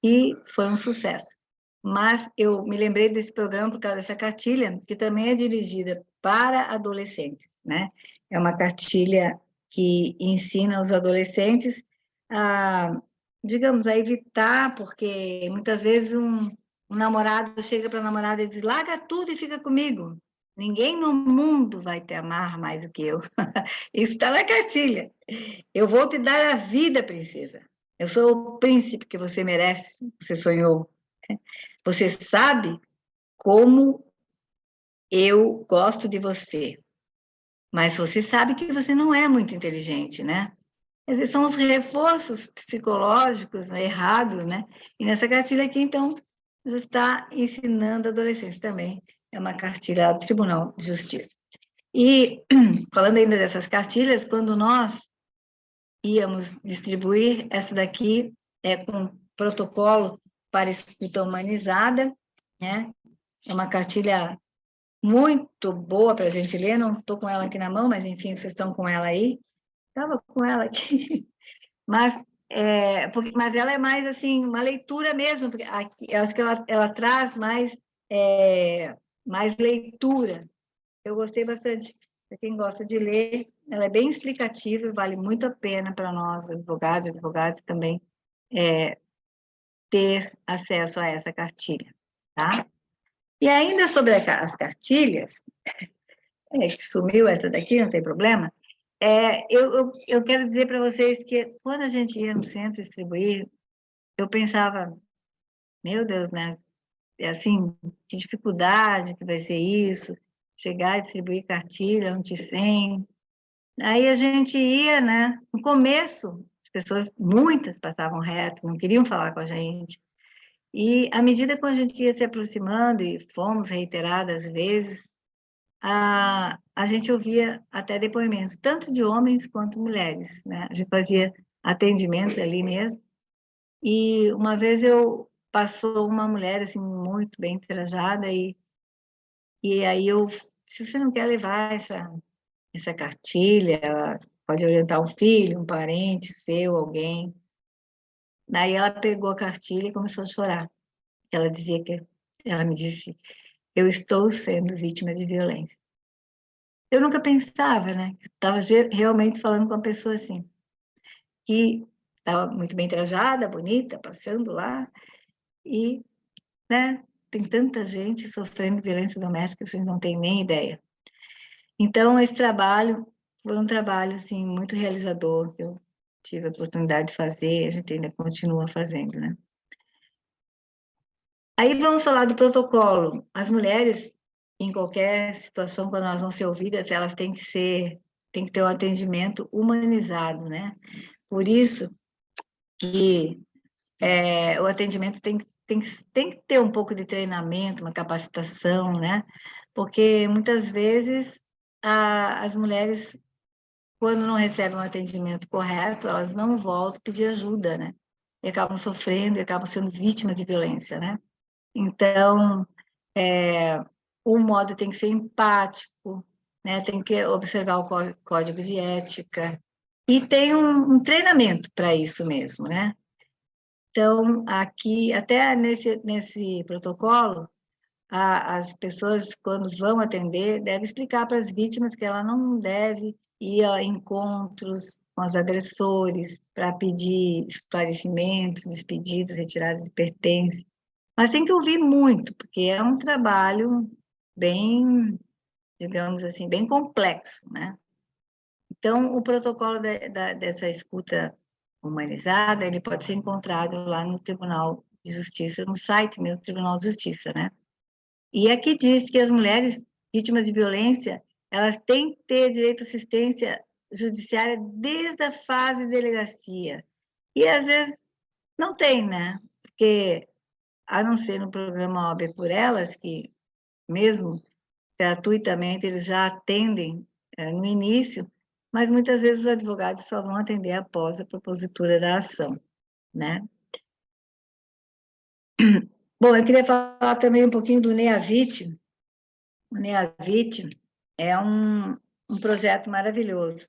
e foi um sucesso. Mas eu me lembrei desse programa por causa dessa cartilha, que também é dirigida para adolescentes, né? É uma cartilha que ensina os adolescentes a, digamos, a evitar, porque muitas vezes um namorado chega para a namorada e diz, larga tudo e fica comigo. Ninguém no mundo vai te amar mais do que eu. Isso está na cartilha. Eu vou te dar a vida, princesa. Eu sou o príncipe que você merece, você sonhou. Você sabe como eu gosto de você, mas você sabe que você não é muito inteligente, né? Quer dizer, são os reforços psicológicos, né, errados, né? E nessa cartilha aqui, então, já está ensinando a adolescência também. É uma cartilha do Tribunal de Justiça. E, falando ainda dessas cartilhas, quando nós íamos distribuir, essa daqui é com protocolo para escuta humanizada, né? É uma cartilha muito boa para a gente ler, não estou com ela aqui na mão, mas, enfim, vocês estão com ela aí. Estava com ela aqui. Mas, mas ela é mais, assim, uma leitura mesmo, porque aqui, eu acho que ela traz mais leitura. Eu gostei bastante. Para quem gosta de ler, ela é bem explicativa, vale muito a pena para nós, advogados e advogadas também, ter acesso a essa cartilha, tá? E ainda sobre as cartilhas, que sumiu essa daqui, não tem problema, eu quero dizer para vocês que quando a gente ia no centro distribuir, eu pensava, meu Deus, né? É assim, que dificuldade que vai ser isso, chegar e distribuir cartilha, 100. Aí a gente ia, né? No começo, as pessoas, muitas passavam reto, não queriam falar com a gente. E à medida que a gente ia se aproximando, e fomos reiteradas vezes, a gente ouvia até depoimentos, tanto de homens quanto mulheres, né? A gente fazia atendimentos ali mesmo. E uma vez passou uma mulher, assim, muito bem trajada, e aí se você não quer levar essa cartilha, ela pode orientar um filho, um parente seu, alguém. Daí ela pegou a cartilha e começou a chorar. Ela me disse, eu estou sendo vítima de violência. Eu nunca pensava, né? Estava realmente falando com uma pessoa assim, que estava muito bem trajada, bonita, passando lá, e, né, tem tanta gente sofrendo violência doméstica que vocês não têm nem ideia. Então, esse trabalho foi um trabalho, assim, muito realizador, que eu tive a oportunidade de fazer, a gente ainda continua fazendo, né? Aí vamos falar do protocolo. As mulheres, em qualquer situação, quando elas vão ser ouvidas, elas têm que ter um atendimento humanizado, né? Por isso que o atendimento tem que ter um pouco de treinamento, uma capacitação, né? Porque muitas vezes as mulheres, quando não recebem um atendimento correto, elas não voltam pedir ajuda, né? E acabam sofrendo, e acabam sendo vítimas de violência, né? Então, o modo tem que ser empático, né? Tem que observar o código de ética, e tem um treinamento para isso mesmo, né? Então, aqui, até nesse protocolo, as pessoas, quando vão atender, devem explicar para as vítimas que ela não deve ir a encontros com os agressores para pedir esclarecimentos, despedidas, retiradas de pertences. Mas tem que ouvir muito, porque é um trabalho bem, digamos assim, bem complexo, né? Então, o protocolo dessa escuta humanizada, ele pode ser encontrado lá no Tribunal de Justiça, no site mesmo do Tribunal de Justiça, né? E aqui diz que as mulheres vítimas de violência, elas têm que ter direito à assistência judiciária desde a fase de delegacia. E, às vezes, não tem, né? Porque, a não ser no programa OAB por Elas, que, mesmo gratuitamente, eles já atendem no início, mas muitas vezes os advogados só vão atender após a propositura da ação, né? Bom, eu queria falar também um pouquinho do NEAVIT. O NEAVIT é um projeto maravilhoso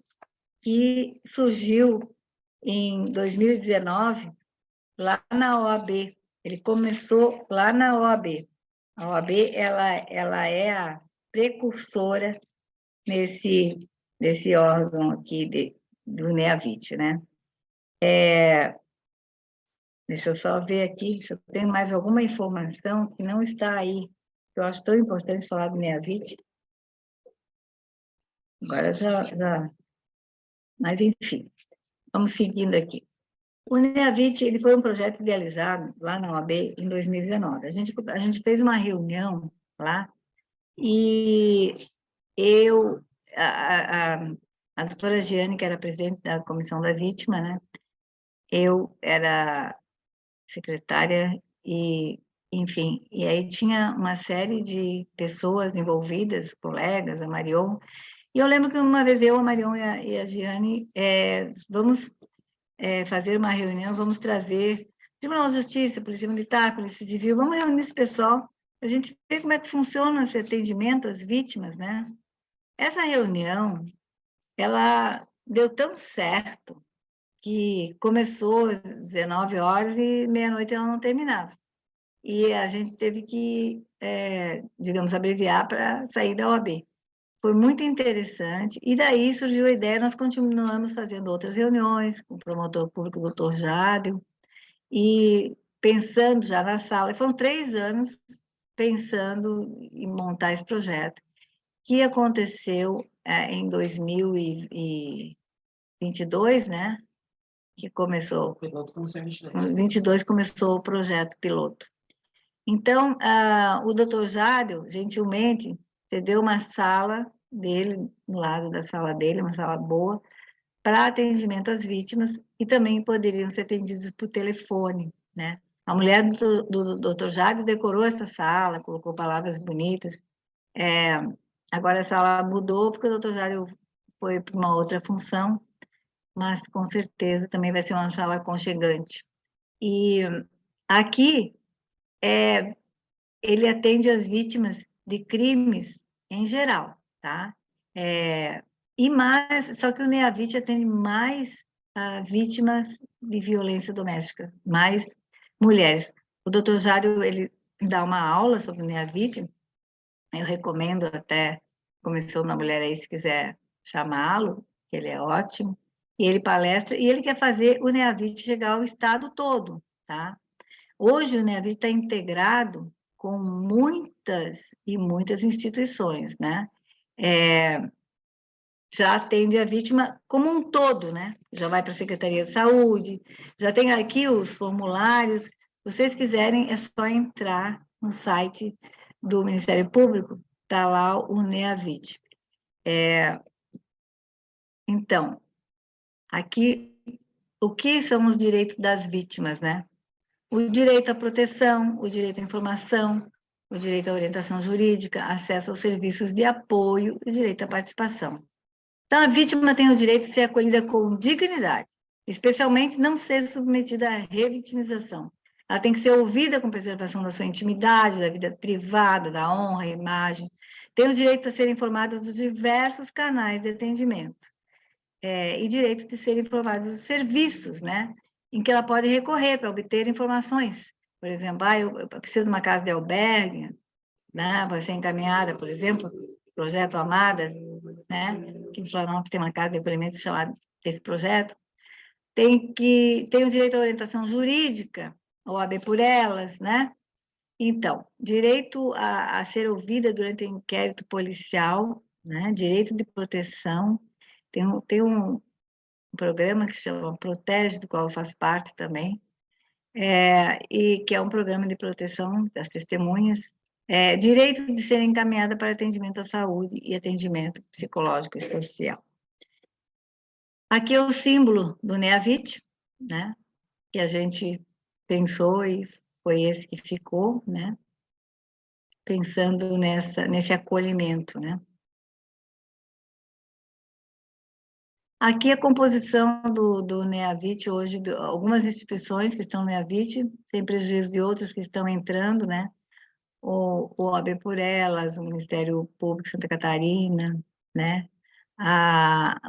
que surgiu em 2019, lá na OAB. Ele começou lá na OAB. A OAB ela é a precursora nesse órgão aqui do NEAVIT, né? Deixa eu só ver aqui se eu tenho mais alguma informação que não está aí, que eu acho tão importante falar do NEAVIT. Agora já... Mas, enfim, vamos seguindo aqui. O NEAVIT, ele foi um projeto idealizado lá na OAB em 2019. A gente fez uma reunião lá E eu, a doutora Giane, que era presidente da Comissão da Vítima, né? Eu era secretária e, enfim, e aí tinha uma série de pessoas envolvidas, colegas, a Marion, e eu lembro que uma vez eu, a Marion e a Giane, vamos fazer uma reunião, vamos trazer Tribunal de Justiça, Polícia Militar, Polícia Civil, vamos reunir esse pessoal, a gente ver como é que funciona esse atendimento às vítimas, né? Essa reunião, ela deu tão certo que começou às 19 horas e meia-noite ela não terminava. E a gente teve que, digamos, abreviar para sair da OAB. Foi muito interessante, e daí surgiu a ideia, nós continuamos fazendo outras reuniões com o promotor público, o doutor Jádeo, e pensando já na sala, foram 3 anos pensando em montar esse projeto, que aconteceu em 2022, né? Que começou... O piloto começou em 22. Em 22 começou o projeto piloto. Então, o doutor Jádeo, gentilmente, cedeu uma sala dele, do lado da sala dele, uma sala boa, para atendimento às vítimas, e também poderiam ser atendidos por telefone, né? A mulher do doutor Jádeo decorou essa sala, colocou palavras bonitas. Agora a sala mudou, porque o doutor Jádeo foi para uma outra função, mas com certeza também vai ser uma sala aconchegante. E aqui, ele atende as vítimas de crimes em geral, tá? Só que o NEAVIT atende mais vítimas de violência doméstica, mais mulheres. O doutor Jádeo, ele dá uma aula sobre o NEAVIT, eu recomendo até, Comissão da Mulher aí, se quiser chamá-lo, que ele é ótimo, e ele palestra, e ele quer fazer o NEAVIT chegar ao estado todo, tá? Hoje o NEAVIT está integrado com muitas e muitas instituições, né? Já atende a vítima como um todo, né? Já vai para a Secretaria de Saúde, já tem aqui os formulários. Se vocês quiserem, é só entrar no site do Ministério Público, está lá o NEAVIT. Então, aqui, o que são os direitos das vítimas, né? O direito à proteção, o direito à informação, o direito à orientação jurídica, acesso aos serviços de apoio e o direito à participação. Então, a vítima tem o direito de ser acolhida com dignidade, especialmente não ser submetida à revitimização. Ela tem que ser ouvida com preservação da sua intimidade, da vida privada, da honra, a imagem. Tem o direito a ser informada dos diversos canais de atendimento. E direito de ser informada dos serviços, né? Em que ela pode recorrer para obter informações. Por exemplo, eu preciso de uma casa de albergue, né? Vai ser encaminhada, por exemplo, Projeto Amadas, né? Que em Florianópolis tem uma casa de acolhimento chamada desse projeto. Tem o direito à orientação jurídica, OAB por elas, né? Então, direito a ser ouvida durante o inquérito policial, né? Direito de proteção. Tem um programa que se chama Protege, do qual eu faço parte também, e que é um programa de proteção das testemunhas, direito de ser encaminhada para atendimento à saúde e atendimento psicológico e social. Aqui é o símbolo do NEAVIT, né, que a gente pensou e foi esse que ficou, né, pensando nesse acolhimento, né. Aqui a composição do NEAVIT hoje, algumas instituições que estão no NEAVIT, sem prejuízo de outras que estão entrando, né? O OAB por Elas, o Ministério Público de Santa Catarina, né?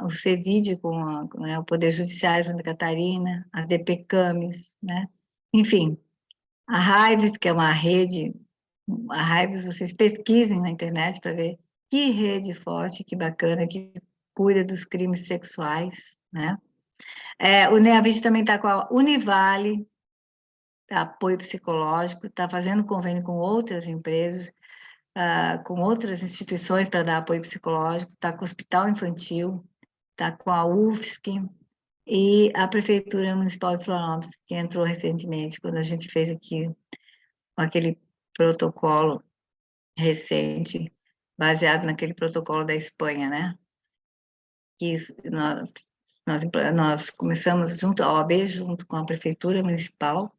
O CEVID com o Poder Judiciário de Santa Catarina, a DPCAMES, né? Enfim, a Raives, que é uma rede, a Raives, vocês pesquisem na internet para ver que rede forte, que bacana, que cuida dos crimes sexuais, né? O NEAVIT também está com a Univale, tá, apoio psicológico, está fazendo convênio com outras empresas, com outras instituições para dar apoio psicológico, está com o Hospital Infantil, está com a UFSC e a Prefeitura Municipal de Florianópolis, que entrou recentemente, quando a gente fez aqui aquele protocolo recente baseado naquele protocolo da Espanha, né? Que nós começamos junto, a OAB, junto com a Prefeitura Municipal,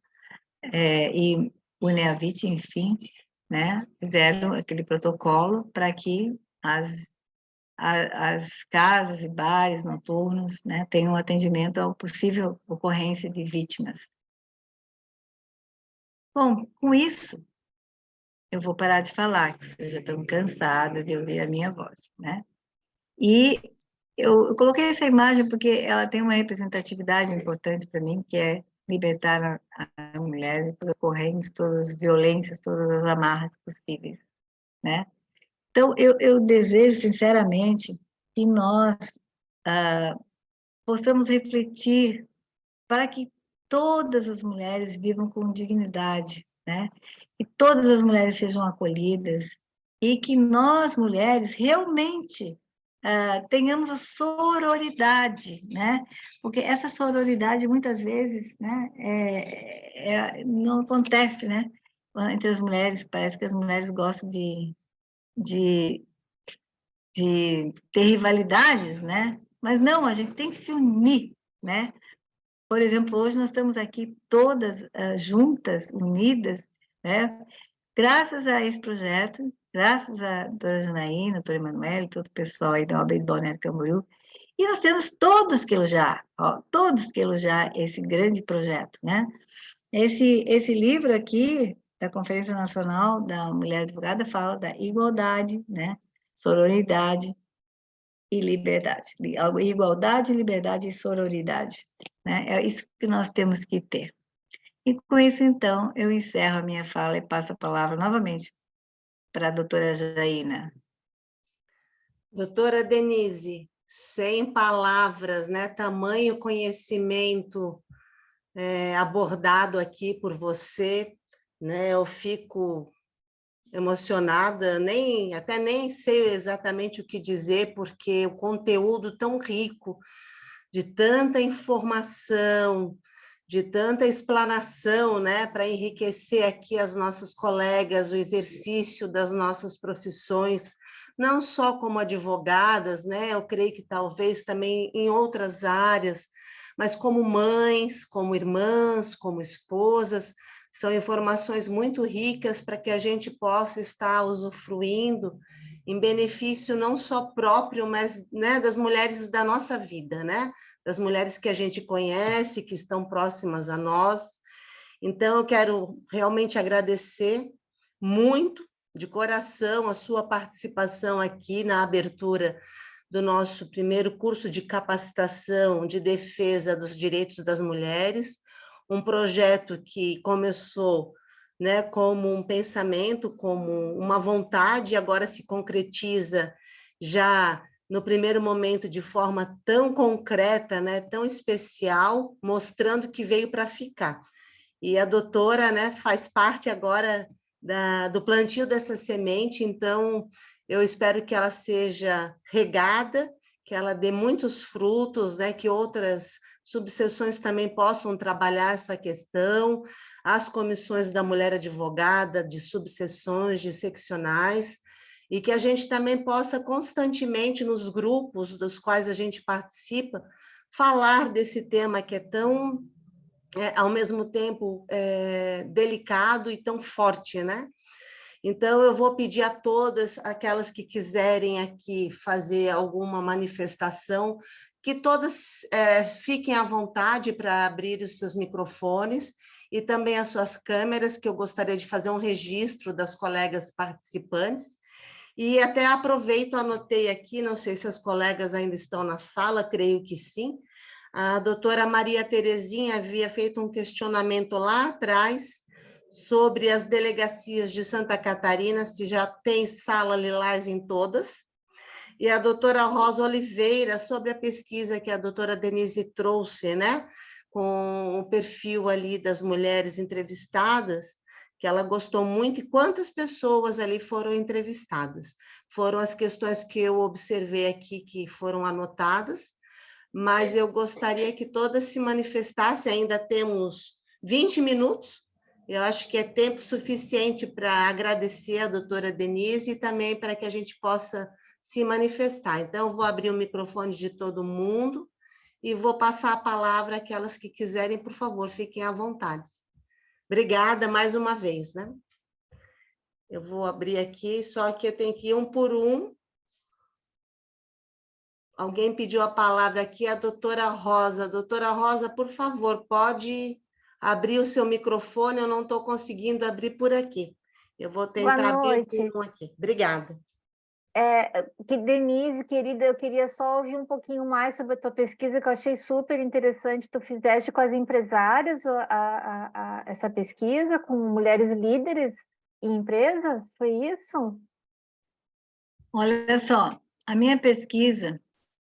e o NEAVIT, enfim, né? Fizeram aquele protocolo para que as casas e bares noturnos, né, tenham atendimento à possível ocorrência de vítimas. Bom, com isso, eu vou parar de falar, que vocês já estão cansadas de ouvir a minha voz, né? E eu coloquei essa imagem porque ela tem uma representatividade importante para mim, que é libertar a mulher de todas as ocorrências, todas as violências, todas as amarras possíveis, né? Então, eu desejo, sinceramente, que nós possamos refletir para que todas as mulheres vivam com dignidade, né? Que todas as mulheres sejam acolhidas e que nós, mulheres, realmente tenhamos a sororidade, né? Porque essa sororidade, muitas vezes, né, não acontece, né? Entre as mulheres, parece que as mulheres gostam de, de ter rivalidades, né? Mas não, a gente tem que se unir, né? Por exemplo, hoje nós estamos aqui todas juntas, unidas, né? Graças a esse projeto, graças a doutora Janaína, doutora Emanuele, todo o pessoal aí da OAB de Balneário Camboriú, e nós temos todos que elogiar, todos que elogiar esse grande projeto, né? Esse livro aqui, da Conferência Nacional da Mulher Advogada, fala da igualdade, né? Sororidade e liberdade. Igualdade, liberdade e sororidade, né? É isso que nós temos que ter. E com isso, então, eu encerro a minha fala e passo a palavra novamente para a doutora Jaina. Doutora Denise, sem palavras, né? Tamanho conhecimento abordado aqui por você, né? Eu fico emocionada, até nem sei exatamente o que dizer, porque o conteúdo tão rico, de tanta informação, de tanta explanação, né, para enriquecer aqui as nossas colegas, o exercício das nossas profissões, não só como advogadas, né, eu creio que talvez também em outras áreas, mas como mães, como irmãs, como esposas, são informações muito ricas para que a gente possa estar usufruindo em benefício não só próprio, mas, né, das mulheres da nossa vida, né? Das mulheres que a gente conhece, que estão próximas a nós. Então, eu quero realmente agradecer muito, de coração, a sua participação aqui na abertura do nosso primeiro curso de capacitação de defesa dos direitos das mulheres, um projeto que começou, né, como um pensamento, como uma vontade, e agora se concretiza já no primeiro momento de forma tão concreta, né, tão especial, mostrando que veio para ficar. E a doutora, né, faz parte agora do plantio dessa semente, então eu espero que ela seja regada, que ela dê muitos frutos, né, que outras subseções também possam trabalhar essa questão, as comissões da mulher advogada, de subseções, de seccionais, e que a gente também possa constantemente, nos grupos dos quais a gente participa, falar desse tema que é tão, ao mesmo tempo, delicado e tão forte, né? Então, eu vou pedir a todas aquelas que quiserem aqui fazer alguma manifestação, que todas fiquem à vontade para abrir os seus microfones e também as suas câmeras, que eu gostaria de fazer um registro das colegas participantes. E até aproveito, anotei aqui, não sei se as colegas ainda estão na sala, creio que sim. A doutora Maria Terezinha havia feito um questionamento lá atrás sobre as delegacias de Santa Catarina, se já tem sala lilás em todas. E a doutora Rosa Oliveira, sobre a pesquisa que a doutora Denise trouxe, né, com o perfil ali das mulheres entrevistadas, que ela gostou muito, e quantas pessoas ali foram entrevistadas. Foram as questões que eu observei aqui, que foram anotadas, mas eu gostaria que todas se manifestassem, ainda temos 20 minutos, Eu acho que é tempo suficiente para agradecer a doutora Denise e também para que a gente possa se manifestar. Então, eu vou abrir o microfone de todo mundo e vou passar a palavra àquelas que quiserem, por favor, fiquem à vontade. Obrigada mais uma vez, né? Eu vou abrir aqui, só que eu tenho que ir um por um. Alguém pediu a palavra aqui, a doutora Rosa. Doutora Rosa, por favor, pode abrir o seu microfone, eu não estou conseguindo abrir por aqui. Eu vou Boa tentar abrir noite. um aqui. Obrigada. Denise, querida, eu queria só ouvir um pouquinho mais sobre a tua pesquisa, que eu achei super interessante. Tu fizeste com as empresárias essa pesquisa, com mulheres líderes em empresas, foi isso? Olha só, a minha pesquisa,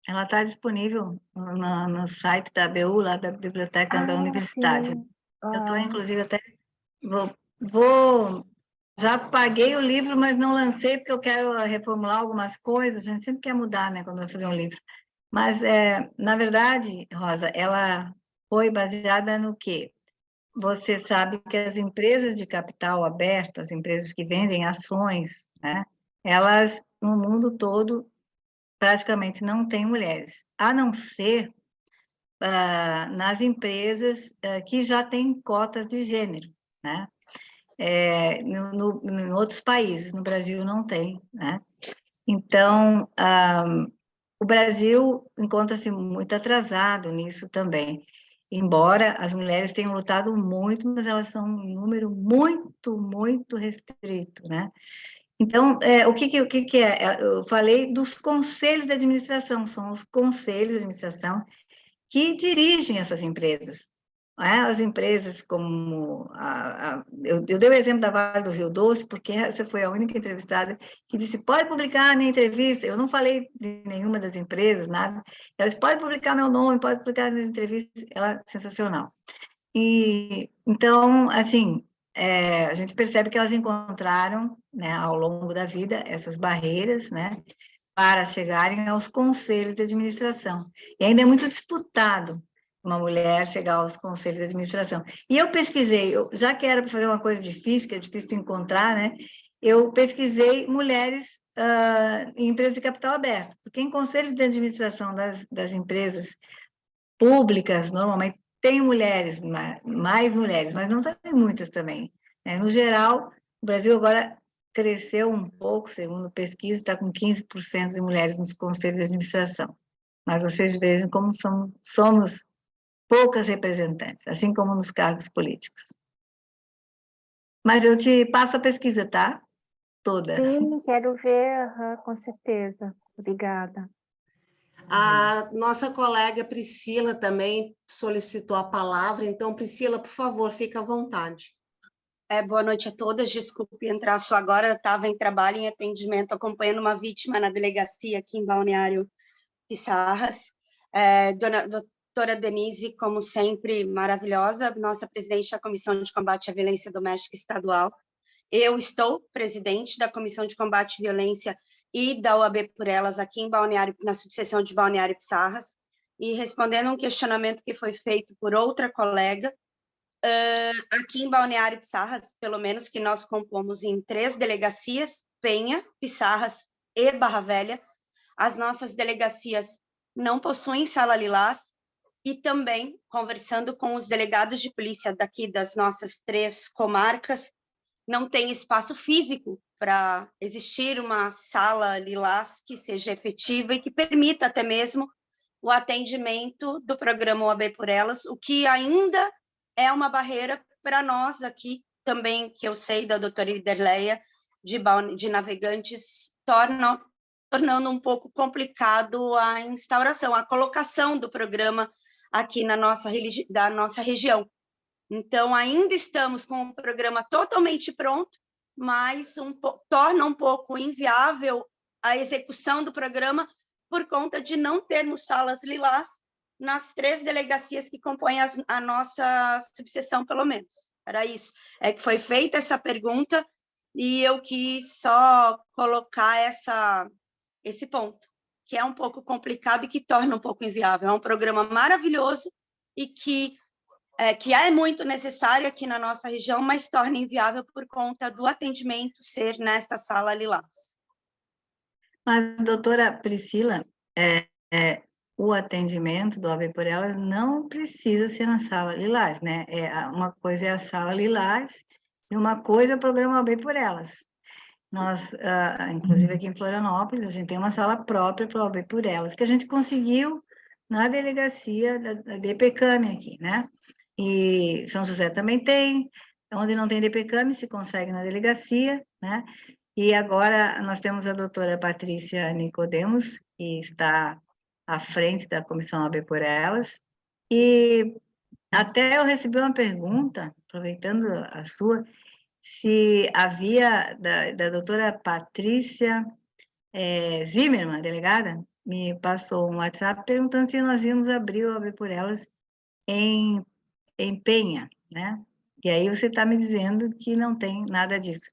ela está disponível no site da ABU, lá da Biblioteca da Universidade. Sim. Eu estou, inclusive, até... Já paguei o livro, mas não lancei, porque eu quero reformular algumas coisas. A gente sempre quer mudar, né, quando vai fazer um livro. Mas, na verdade, Rosa, ela foi baseada no quê? Você sabe que as empresas de capital aberto, as empresas que vendem ações, né, elas, no mundo todo, praticamente não têm mulheres, a não ser nas empresas que já têm cotas de gênero, né? Em outros países, no Brasil não tem, né? Então, o Brasil encontra-se muito atrasado nisso também, embora as mulheres tenham lutado muito, mas elas são um número muito, muito restrito, né? Então, o que é? Eu falei dos conselhos de administração, são os conselhos de administração que dirigem essas empresas. As empresas como... eu dei o exemplo da Vale do Rio Doce, porque essa foi a única entrevistada que disse, pode publicar a minha entrevista. Eu não falei de nenhuma das empresas, nada. Elas podem publicar meu nome, pode publicar minhas entrevistas. Ela é sensacional. E, então, assim, a gente percebe que elas encontraram, né, ao longo da vida, essas barreiras, né, para chegarem aos conselhos de administração. E ainda é muito disputado uma mulher chegar aos conselhos de administração. E eu pesquisei, já que era para fazer uma coisa difícil, que é difícil de encontrar, né? Eu pesquisei mulheres em empresas de capital aberto, porque em conselhos de administração das empresas públicas, normalmente tem mulheres, mais mulheres, mas não tem muitas também, né? No geral, o Brasil agora cresceu um pouco, segundo pesquisa, está com 15% de mulheres nos conselhos de administração. Mas vocês vejam como somos poucas representantes, assim como nos cargos políticos. Mas eu te passo a pesquisa, tá? Toda. Sim, quero ver, com certeza. Obrigada. A nossa colega Priscila também solicitou a palavra, então, Priscila, por favor, fique à vontade. Boa noite a todas, desculpe entrar só agora, eu estava em trabalho, em atendimento, acompanhando uma vítima na delegacia aqui em Balneário Piçarras. Doutora Denise, como sempre, maravilhosa, nossa presidente da Comissão de Combate à Violência Doméstica Estadual. Eu estou presidente da Comissão de Combate à Violência e da OAB por Elas aqui em Balneário, na subseção de Balneário Piçarras, e respondendo um questionamento que foi feito por outra colega, aqui em Balneário Piçarras, pelo menos que nós compomos em 3 delegacias, Penha, Piçarras e Barra Velha, as nossas delegacias não possuem sala lilás, e também, conversando com os delegados de polícia daqui das nossas 3 comarcas, não tem espaço físico para existir uma sala lilás que seja efetiva e que permita até mesmo o atendimento do programa OAB por Elas, o que ainda é uma barreira para nós aqui, também, que eu sei da doutora Iderleia, de Navegantes, tornando um pouco complicado a instauração, a colocação do programa aqui da nossa região. Então, ainda estamos com um programa totalmente pronto, mas torna um pouco inviável a execução do programa por conta de não termos salas lilás nas 3 delegacias que compõem a nossa subseção, pelo menos. Era isso. É que foi feita essa pergunta e eu quis só colocar esse ponto, que é um pouco complicado e que torna um pouco inviável. É um programa maravilhoso e que que é muito necessário aqui na nossa região, mas torna inviável por conta do atendimento ser nesta sala lilás. Mas, doutora Priscila, o atendimento do OAB por Elas não precisa ser na sala lilás, né? Uma coisa é a sala lilás e uma coisa é o programa OAB por Elas. Nós, inclusive aqui em Florianópolis, a gente tem uma sala própria para o OAB por Elas, que a gente conseguiu na delegacia da DPCAM aqui, né? E São José também tem, onde não tem DPCAM se consegue na delegacia, né? E agora nós temos a doutora Patrícia Nicodemos, que está à frente da Comissão OAB por Elas, e até eu recebi uma pergunta, aproveitando a sua, se havia, da doutora Patrícia Zimmermann, delegada, me passou um WhatsApp perguntando se nós íamos abrir o OAB por Elas em Penha, né? E aí você está me dizendo que não tem nada disso.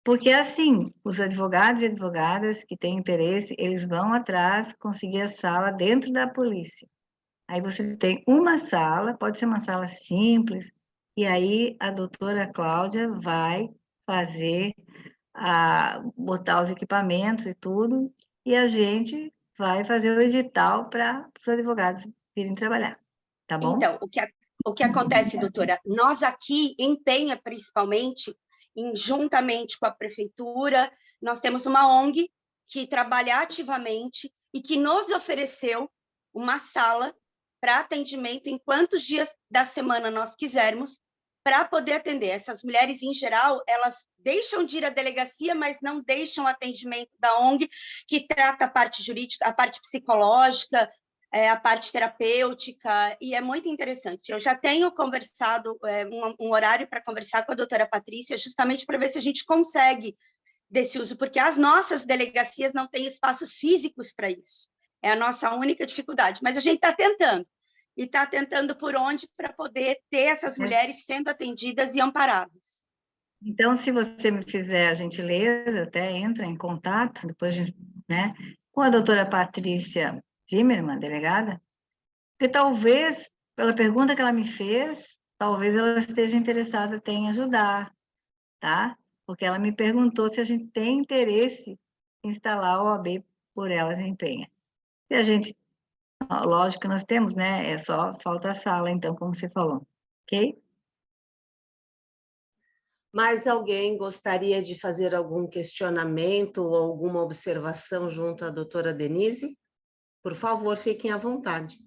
Porque, assim, os advogados e advogadas que têm interesse, eles vão atrás conseguir a sala dentro da polícia. Aí você tem uma sala, pode ser uma sala simples, e aí a doutora Cláudia vai fazer, botar os equipamentos e tudo, e a gente vai fazer o edital para os advogados virem trabalhar, tá bom? Então, o que acontece, doutora? Nós aqui, em Penha, principalmente, juntamente com a prefeitura, nós temos uma ONG que trabalha ativamente e que nos ofereceu uma sala para atendimento em quantos dias da semana nós quisermos, para poder atender. Essas mulheres, em geral, elas deixam de ir à delegacia, mas não deixam o atendimento da ONG, que trata a parte jurídica, a parte psicológica, a parte terapêutica, e é muito interessante. Eu já tenho conversado, um horário para conversar com a doutora Patrícia, justamente para ver se a gente consegue desse uso, porque as nossas delegacias não têm espaços físicos para isso. É a nossa única dificuldade, mas a gente está tentando. E está tentando por onde para poder ter essas mulheres sendo atendidas e amparadas. Então, se você me fizer a gentileza, até entra em contato, depois, né, com a doutora Patrícia Zimmermann, delegada, porque talvez, pela pergunta que ela me fez, talvez ela esteja interessada em ajudar, tá? Porque ela me perguntou se a gente tem interesse em instalar o OAB por Elas em Penha. E a gente, lógico que nós temos, né? É só falta a sala, então, como você falou, ok? Mais alguém gostaria de fazer algum questionamento ou alguma observação junto à doutora Denise? Por favor, fiquem à vontade.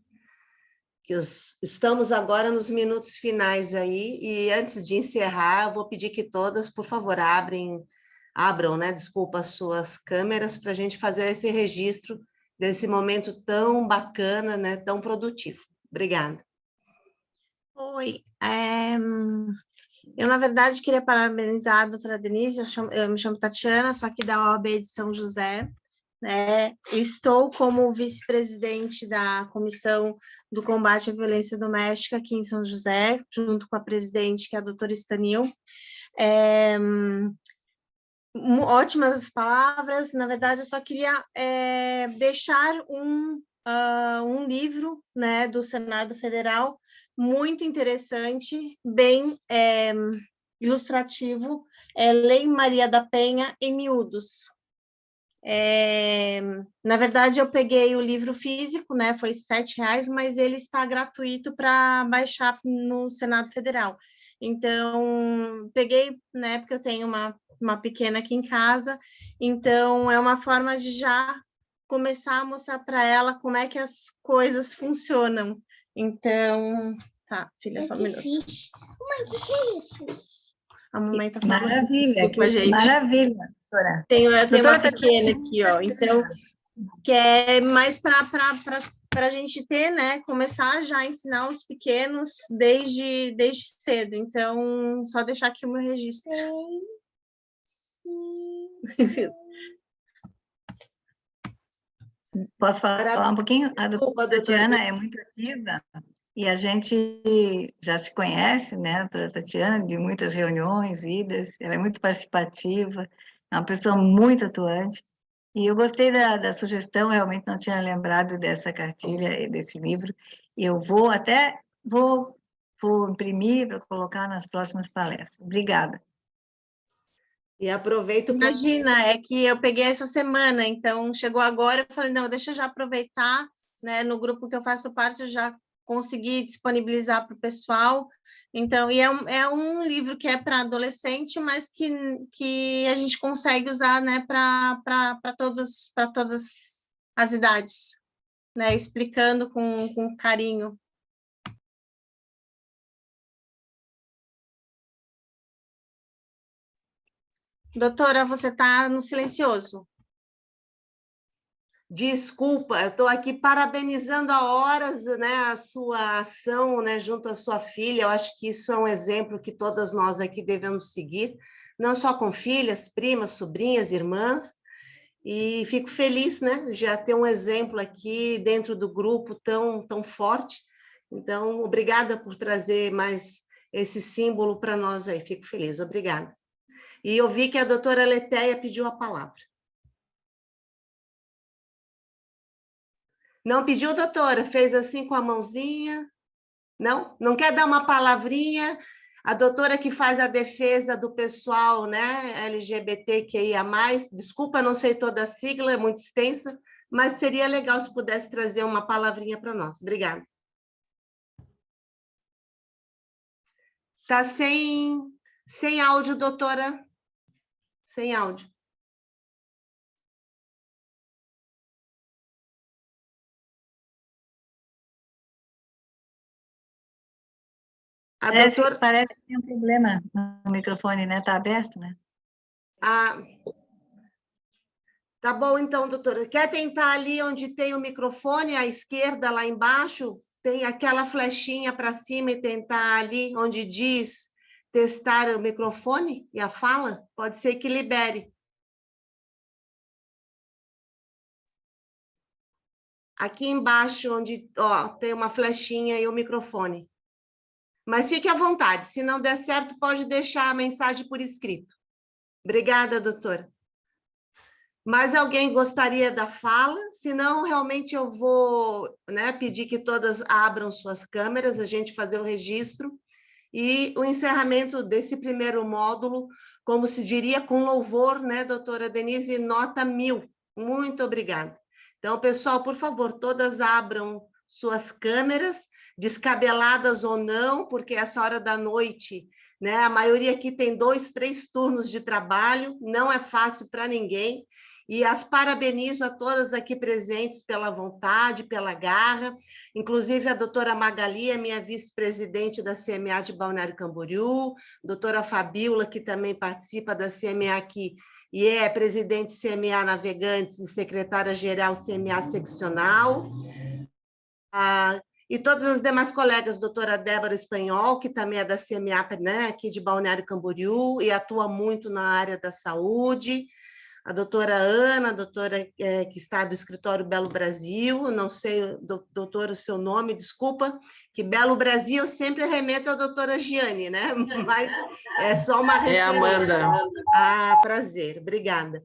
Estamos agora nos minutos finais aí, e antes de encerrar, eu vou pedir que todas, por favor, abram, né, desculpa, as suas câmeras para a gente fazer esse registro desse momento tão bacana, né, tão produtivo. Obrigada. Oi, eu, na verdade, queria parabenizar a doutora Denise, eu me chamo Tatiana, sou aqui da OAB de São José, né? Estou como vice-presidente da Comissão do Combate à Violência Doméstica aqui em São José, junto com a presidente, que é a doutora Stanil. Ótimas palavras, na verdade, eu só queria deixar um livro, né, do Senado Federal, muito interessante, bem ilustrativo, Lei Maria da Penha em miúdos. Na verdade, eu peguei o livro físico, né, foi R$7, mas ele está gratuito para baixar no Senado Federal. Então, peguei, né, porque eu tenho uma pequena aqui em casa, então é uma forma de já começar a mostrar para ela como é que as coisas funcionam. Então, tá, filha, só um minuto. A mamãe tá falando. Maravilha, Desculpa, gente. Maravilha, doutora. Tenho uma Doutora, pequena aqui, ó, então, que é mais para a gente ter, né, começar já a ensinar os pequenos desde cedo. Então, só deixar aqui o meu registro. Posso falar um pouquinho? A Desculpa, doutora Tatiana é muito ativa e a gente já se conhece, né, a doutora Tatiana, de muitas reuniões, idas, ela é muito participativa, é uma pessoa muito atuante. E eu gostei da sugestão, realmente não tinha lembrado dessa cartilha e desse livro. E eu vou for imprimir para colocar nas próximas palestras. Obrigada. E aproveito para... Imagina, é que eu peguei essa semana, então chegou agora, eu falei, não, deixa eu já aproveitar, né? No grupo que eu faço parte, eu já consegui disponibilizar para o pessoal. Então, e é um livro que é para adolescente, mas que a gente consegue usar, né, para todas as idades, né? Explicando com carinho. Doutora, você está no silencioso. Desculpa, eu estou aqui parabenizando há horas, né, a sua ação, né, junto à sua filha. Eu acho que isso é um exemplo que todas nós aqui devemos seguir, não só com filhas, primas, sobrinhas, irmãs. E fico feliz, né, já ter um exemplo aqui dentro do grupo tão forte. Então, obrigada por trazer mais esse símbolo para nós aí. Fico feliz, obrigada. E eu vi que a doutora Letéia pediu a palavra. Não pediu, doutora? Fez assim com a mãozinha? Não? Não quer dar uma palavrinha? A doutora que faz a defesa do pessoal, né, LGBTQIA+, desculpa, não sei toda a sigla, é muito extensa, mas seria legal se pudesse trazer uma palavrinha para nós. Obrigada. Está sem áudio, doutora. Sem áudio. Parece que tem um problema no microfone, né? Está aberto, né? Ah, tá bom, então, doutora. Quer tentar ali onde tem o microfone, à esquerda, lá embaixo? Tem aquela flechinha para cima e tentar ali onde diz testar o microfone e a fala? Pode ser que libere. Aqui embaixo, onde tem uma flechinha e o microfone. Mas fique à vontade, se não der certo, pode deixar a mensagem por escrito. Obrigada, doutora. Mais alguém gostaria da fala? Senão, realmente, eu vou, né, pedir que todas abram suas câmeras, a gente fazer o registro e o encerramento desse primeiro módulo, como se diria, com louvor, né, doutora Denise, nota 1000. Muito obrigada. Então, pessoal, por favor, todas abram suas câmeras, descabeladas ou não, porque essa hora da noite, né, a maioria aqui tem 2, 3 turnos de trabalho, não é fácil para ninguém, e as parabenizo a todas aqui presentes pela vontade, pela garra, inclusive a doutora Magali, é minha vice-presidente da CMA de Balneário Camboriú, doutora Fabíola, que também participa da CMA aqui, e é presidente CMA Navegantes e secretária-geral CMA Seccional, e todas as demais colegas, doutora Débora Espanhol, que também é da CMA, né, aqui de Balneário Camboriú, e atua muito na área da saúde, a doutora Ana, a doutora que está do escritório Belo Brasil, não sei, doutora, o seu nome, desculpa, que Belo Brasil eu sempre remeto à doutora Giane, né? Mas é só uma referência. É Amanda. Ah, prazer, obrigada.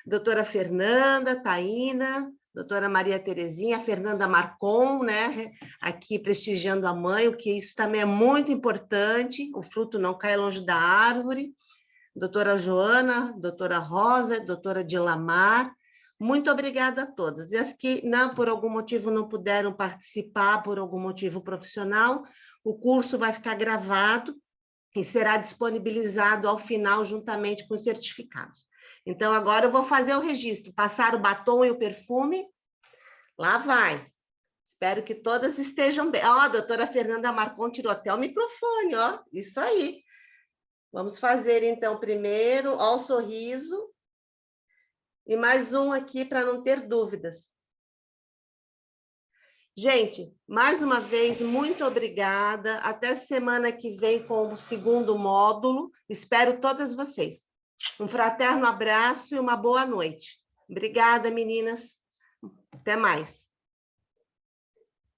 Doutora Fernanda, Taína, doutora Maria Terezinha, Fernanda Marcon, né? Aqui prestigiando a mãe, o que isso também é muito importante, o fruto não cai longe da árvore. Doutora Joana, doutora Rosa, doutora Dilamar, muito obrigada a todas. E as que, não, por algum motivo, não puderam participar, por algum motivo profissional, o curso vai ficar gravado e será disponibilizado ao final, juntamente com os certificados. Então, agora eu vou fazer o registro, passar o batom e o perfume, lá vai. Espero que todas estejam bem. Ó, a doutora Fernanda Marcon tirou até o microfone, ó, isso aí. Vamos fazer, então, primeiro, ó, o sorriso. E mais um aqui para não ter dúvidas. Gente, mais uma vez, muito obrigada. Até semana que vem com o segundo módulo. Espero todas vocês. Um fraterno abraço e uma boa noite. Obrigada, meninas. Até mais.